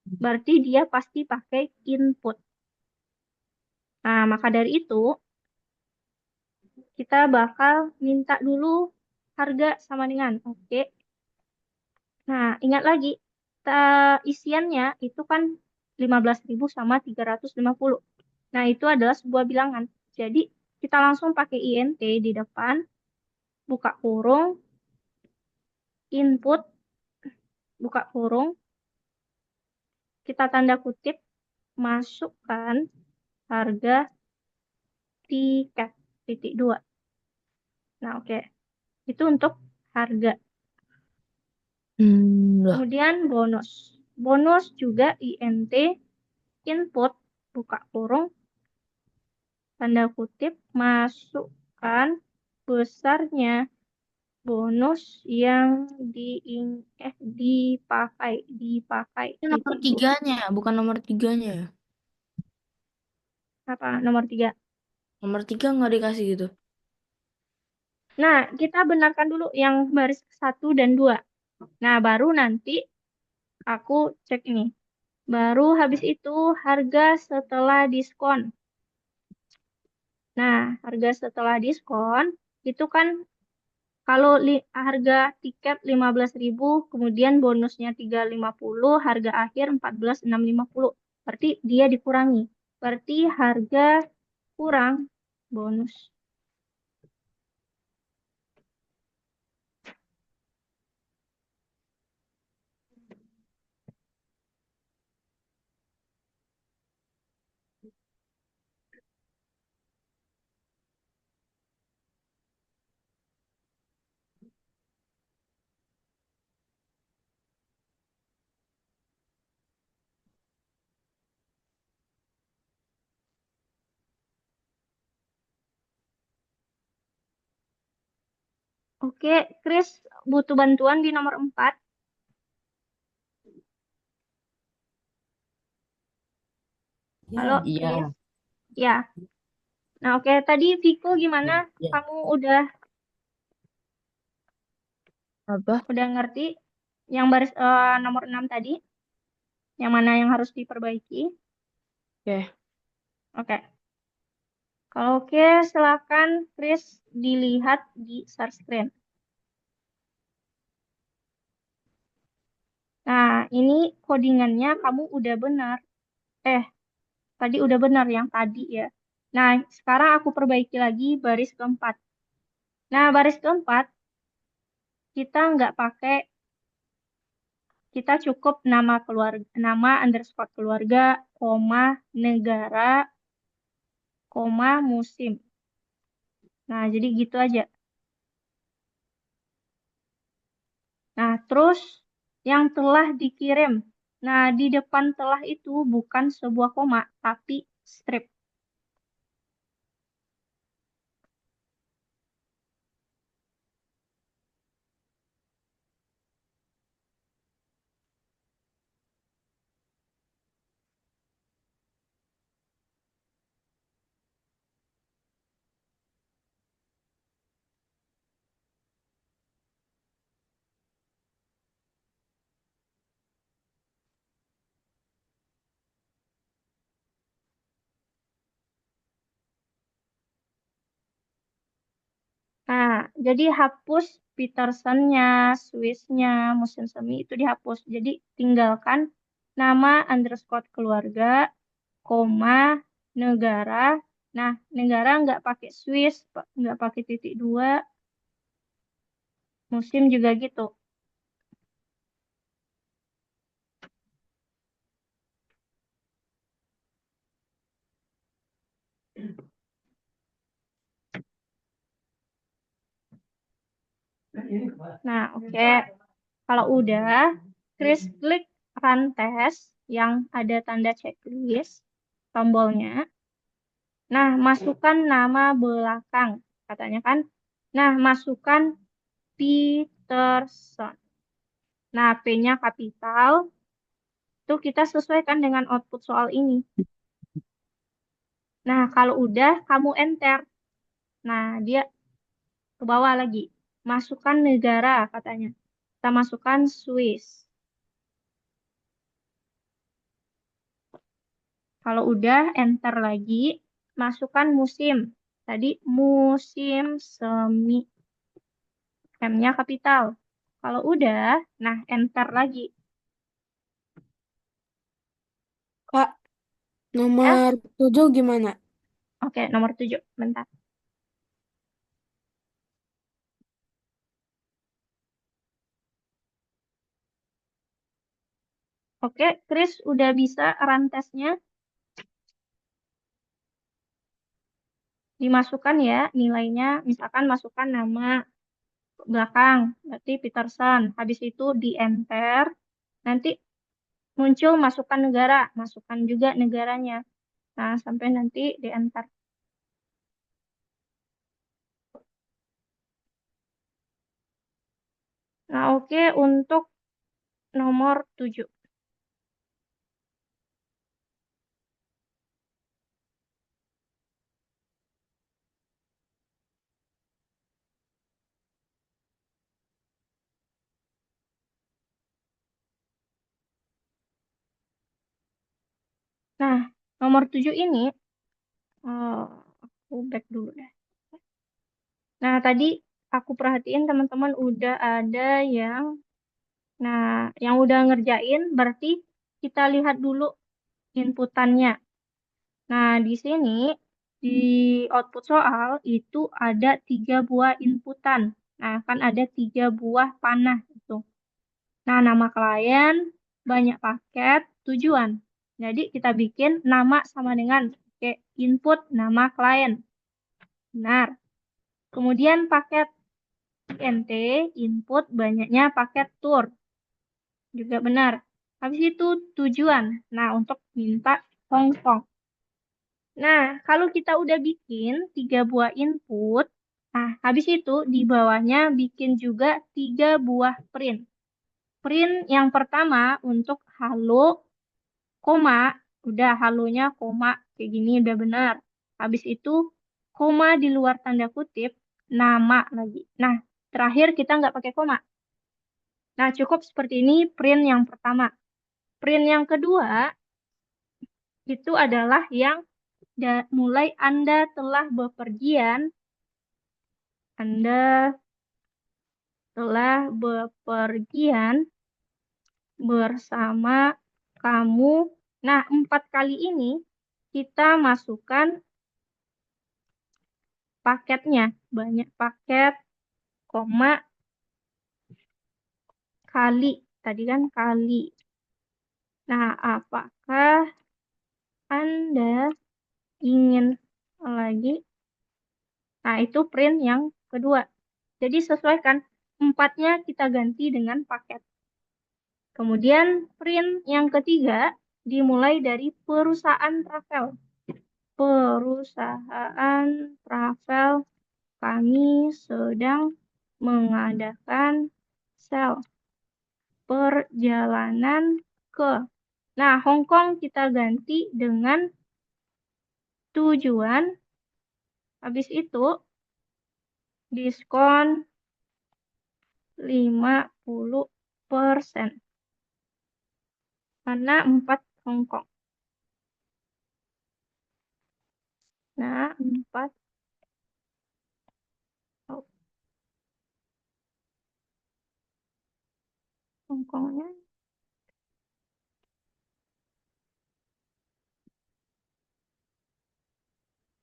berarti dia pasti pakai input. Nah, maka dari itu, kita bakal minta dulu harga sama dengan, oke. Nah, ingat lagi, isiannya itu kan 15.000 sama 350. Nah, itu adalah sebuah bilangan. Jadi, kita langsung pakai INT di depan, buka kurung, input, buka kurung, kita tanda kutip, masukkan harga tiket, titik 2. Nah, oke. Itu untuk harga. Lah. Kemudian bonus. Bonus juga INT, input, buka kurung, tanda kutip, masukkan besarnya bonus yang dipakai Ini nomor titik 2. 3-nya, bukan nomor 3-nya. Apa nomor 3? Nomor 3 nggak dikasih gitu. Nah, kita benarkan dulu yang baris 1 dan 2. Nah, baru nanti aku cek ini. Baru habis itu harga setelah diskon. Nah, harga setelah diskon itu kan kalau harga tiket 15.000, kemudian bonusnya 350, harga akhir 14.650. Berarti dia dikurangi. Berarti harga kurang bonus. Oke, Chris butuh bantuan di nomor 4. Halo, Iya. Chris. Ya. Nah, oke. Tadi Viko gimana? Iya. Kamu udah Apa? ngerti yang baris nomor 6 tadi? Yang mana yang harus diperbaiki? Oke. Oke. Kalau oke, silakan Chris dilihat di share screen. Nah, ini codingannya kamu udah benar. Tadi udah benar yang tadi ya. Nah, sekarang aku perbaiki lagi baris keempat. Nah, baris keempat, kita nggak pakai, kita cukup nama keluarga, nama underscore keluarga, koma, negara, koma, musim. Nah, jadi gitu aja. Nah, terus yang telah dikirim. Nah, di depan telah itu bukan sebuah koma, tapi strip. Nah, jadi hapus Peterson-nya, Swiss-nya, musim semi itu dihapus. Jadi tinggalkan nama underscore keluarga, koma, negara. Nah, negara nggak pakai Swiss, nggak pakai titik dua, musim juga gitu. Nah, oke. Kalau udah, Chris klik run test yang ada tanda checklist, tombolnya. Nah, masukkan nama belakang, katanya kan. Nah, masukkan Peterson. Nah, P-nya kapital. Itu kita sesuaikan dengan output soal ini. Nah, kalau udah, kamu enter. Nah, dia ke bawah lagi. Masukkan negara, katanya. Kita masukkan Swiss. Kalau udah, enter lagi. Masukkan musim. Tadi musim semi. M-nya kapital. Kalau udah, nah enter lagi. Kak, Ya, nomor 7 gimana? oke, nomor 7. Bentar. Oke, Chris udah bisa run testnya. Dimasukkan ya nilainya. Misalkan masukkan nama belakang, berarti Peterson. Habis itu di enter. Nanti muncul masukkan negara. Masukkan juga negaranya. Nah, sampai nanti di enter. Nah, oke untuk nomor 7. Nah, nomor 7 ini, aku back dulu deh. Nah, tadi aku perhatiin teman-teman udah ada yang, nah, yang udah ngerjain, berarti kita lihat dulu inputannya. Nah, di sini, di output soal, itu ada 3 buah inputan. Nah, kan ada 3 buah panah itu. Nah, nama klien, banyak paket, tujuan. Jadi, kita bikin nama sama dengan pakai input nama klien. Benar. Kemudian paket INT, input banyaknya paket tour. Juga benar. Habis itu tujuan. Nah, untuk minta Hongkong. Nah, kalau kita udah bikin 3 buah input, nah, habis itu di bawahnya bikin juga 3 buah print. Print yang pertama untuk halo, koma, udah halonya koma, kayak gini udah benar. Habis itu koma di luar tanda kutip, nama lagi. Nah, terakhir kita nggak pakai koma. Nah, cukup seperti ini print yang pertama. Print yang kedua itu adalah yang mulai Anda telah bepergian, Anda telah bepergian bersama kamu. Nah, 4 kali ini kita masukkan paketnya. Banyak paket, koma, kali. Tadi kan kali. Nah, apakah Anda ingin lagi? Nah, itu print yang kedua. Jadi sesuaikan. 4-nya kita ganti dengan paket. Kemudian print yang ketiga dimulai dari perusahaan travel. Perusahaan travel, kami sedang mengadakan sale perjalanan ke. Nah, Hong Kong kita ganti dengan tujuan. Habis itu diskon 50%. Karena 4 Hong Kong. Nah, 4 Hong Kongnya.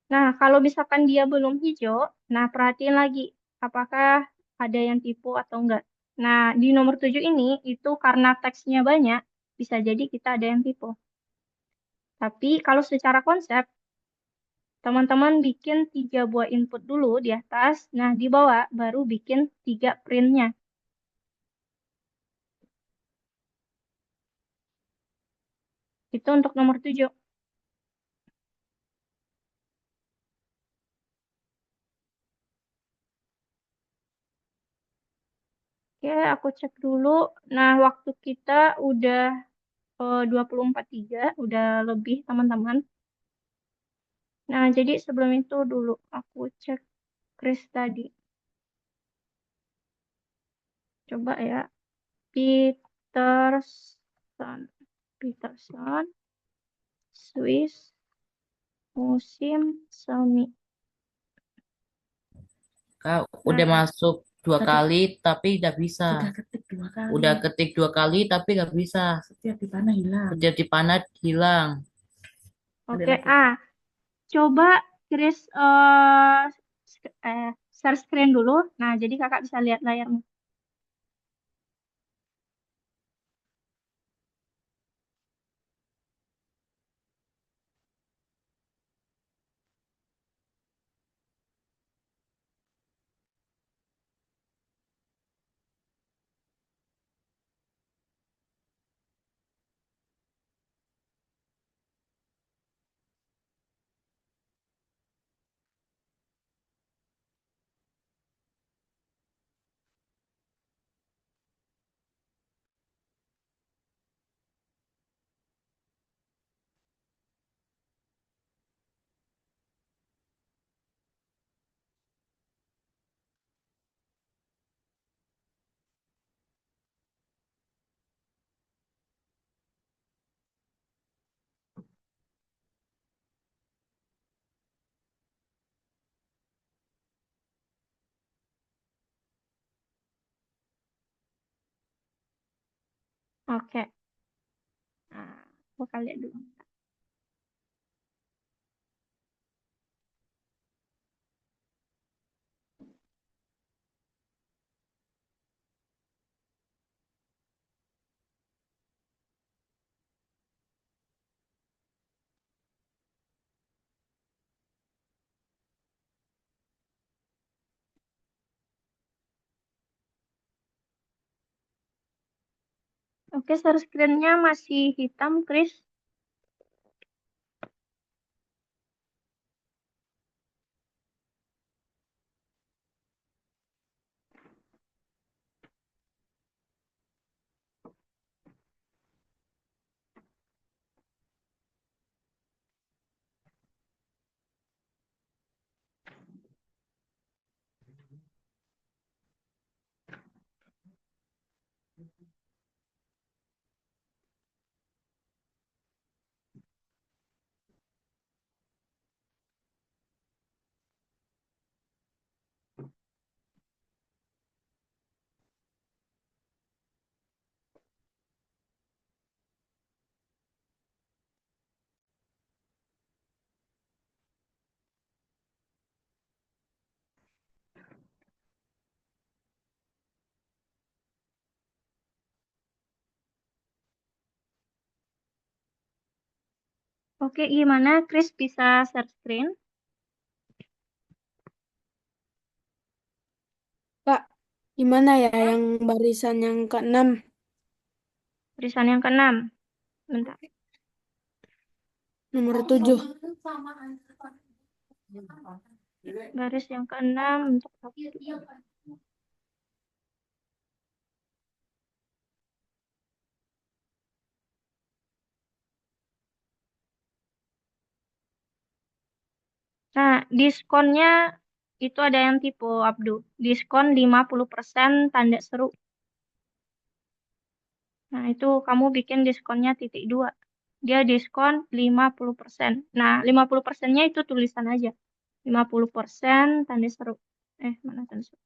Nah, kalau misalkan dia belum hijau, nah perhatiin lagi apakah ada yang tipu atau enggak. Nah, di nomor 7 ini itu karena teksnya banyak, bisa jadi kita ada yang tipu. Tapi kalau secara konsep, teman-teman bikin 3 buah input dulu di atas, nah di bawah baru bikin 3 printnya. Itu untuk nomor 7. Oke, aku cek dulu. Nah, waktu kita udah 24.3, udah lebih teman-teman. Nah, jadi sebelum itu dulu aku cek Chris tadi. Coba ya. Peterson. Peterson. Swiss. Musim semi. Kak, udah masuk 2 Tadi kali tapi nggak bisa. sudah ketik 2 kali. Udah ketik 2 kali tapi nggak bisa. Setiap di panah hilang. Setiap dipanah hilang. Oke, lagi. coba Chris share screen dulu. Nah, jadi kakak bisa lihat layarmu. Oke. Nah, buka lihat dulu. Oke, share screen-nya masih hitam, Chris. Oke, gimana? Chris bisa share screen? Kak, gimana ya yang barisan yang ke-6? Tulisan yang ke-6. Bentar. Nomor 7. Baris yang ke-6 untuk Sabtu. Nah, diskonnya itu ada yang tipe Abdu. Diskon 50% tanda seru. Nah, itu kamu bikin diskonnya titik 2. Dia diskon 50%. Nah, 50%-nya itu tulisan aja. 50% tanda seru. Mana tanda seru?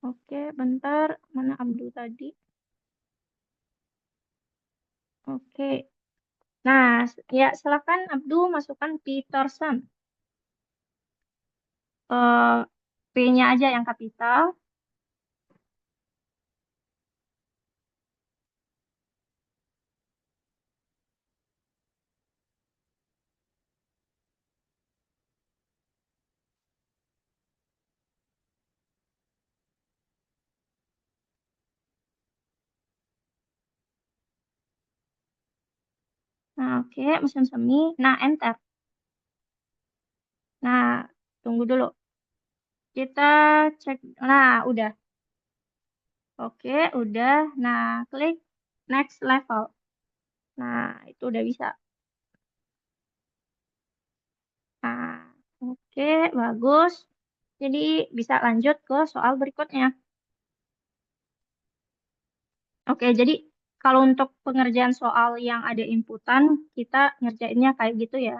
Oke, bentar. Mana Abdu tadi? Oke. Nah, ya silakan Abdu masukkan Peterson. P-nya aja yang kapital. Nah, oke, mesin semi. Nah, enter. Nah, tunggu dulu. Kita cek. Nah, udah. Oke, udah. Nah, klik next level. Nah, itu udah bisa. Nah, oke, bagus. Jadi bisa lanjut ke soal berikutnya. Oke, jadi kalau untuk pengerjaan soal yang ada inputan, kita ngerjainnya kayak gitu ya.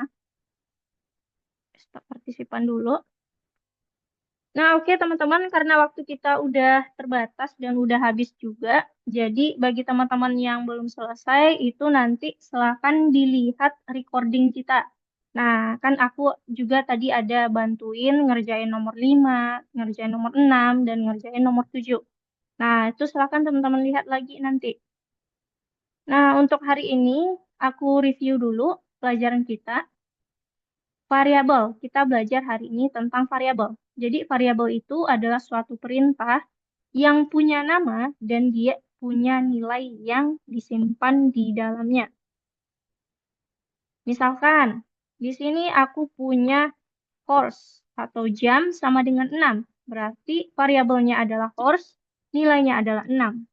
Stop partisipan dulu. Nah, oke teman-teman, karena waktu kita udah terbatas dan udah habis juga, jadi bagi teman-teman yang belum selesai, itu nanti silakan dilihat recording kita. Nah, kan aku juga tadi ada bantuin ngerjain nomor 5, ngerjain nomor 6, dan ngerjain nomor 7. Nah, itu silakan teman-teman lihat lagi nanti. Nah, untuk hari ini, aku review dulu pelajaran kita. Variabel, kita belajar hari ini tentang variabel. Jadi variabel itu adalah suatu perintah yang punya nama dan dia punya nilai yang disimpan di dalamnya. Misalkan, di sini aku punya horse atau jam sama dengan 6. Berarti variabelnya adalah horse, nilainya adalah 6.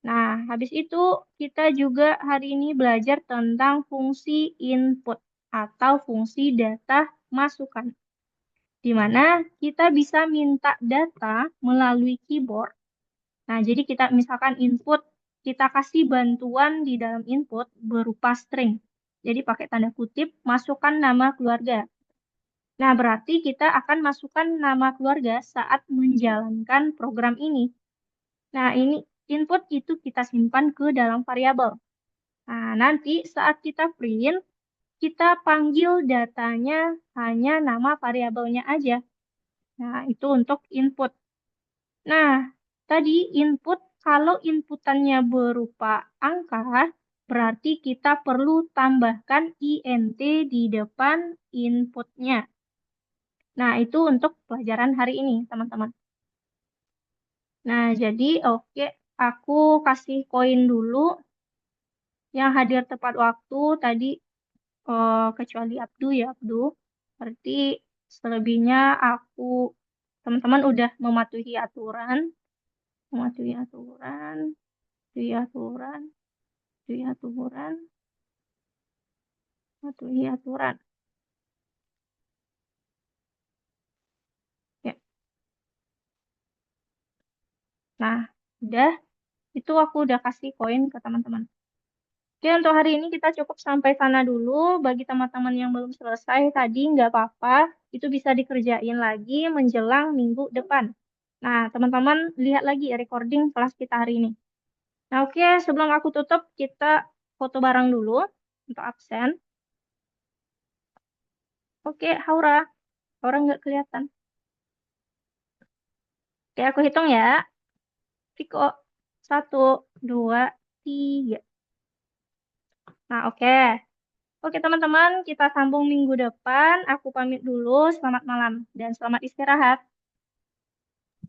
Nah, habis itu kita juga hari ini belajar tentang fungsi input atau fungsi data masukan, di mana kita bisa minta data melalui keyboard. Nah, jadi kita misalkan input, kita kasih bantuan di dalam input berupa string. Jadi pakai tanda kutip, masukkan nama keluarga. Nah, berarti kita akan masukkan nama keluarga saat menjalankan program ini. Nah, ini input itu kita simpan ke dalam variabel. Nah, nanti saat kita print, kita panggil datanya hanya nama variabelnya aja. Nah, itu untuk input. Nah, tadi input, kalau inputannya berupa angka, berarti kita perlu tambahkan int di depan inputnya. Nah, itu untuk pelajaran hari ini, teman-teman. Nah, jadi oke, aku kasih koin dulu yang hadir tepat waktu tadi, kecuali Abdu ya, Abdu. Berarti selebihnya teman-teman udah mematuhi aturan, mematuhi aturan, mematuhi aturan, mematuhi aturan, mematuhi aturan. Ya. Nah, udah, itu aku udah kasih koin ke teman-teman. Oke, untuk hari ini kita cukup sampai sana dulu. Bagi teman-teman yang belum selesai tadi, nggak apa-apa. Itu bisa dikerjain lagi menjelang minggu depan. Nah, teman-teman lihat lagi recording kelas kita hari ini. Nah, oke, sebelum aku tutup, kita foto bareng dulu untuk absen. Oke, Haura. Haura nggak kelihatan. Oke, aku hitung ya. Viko. 1, 2, 3. Nah, oke. Oke, teman-teman, kita sambung minggu depan. Aku pamit dulu. Selamat malam dan selamat istirahat.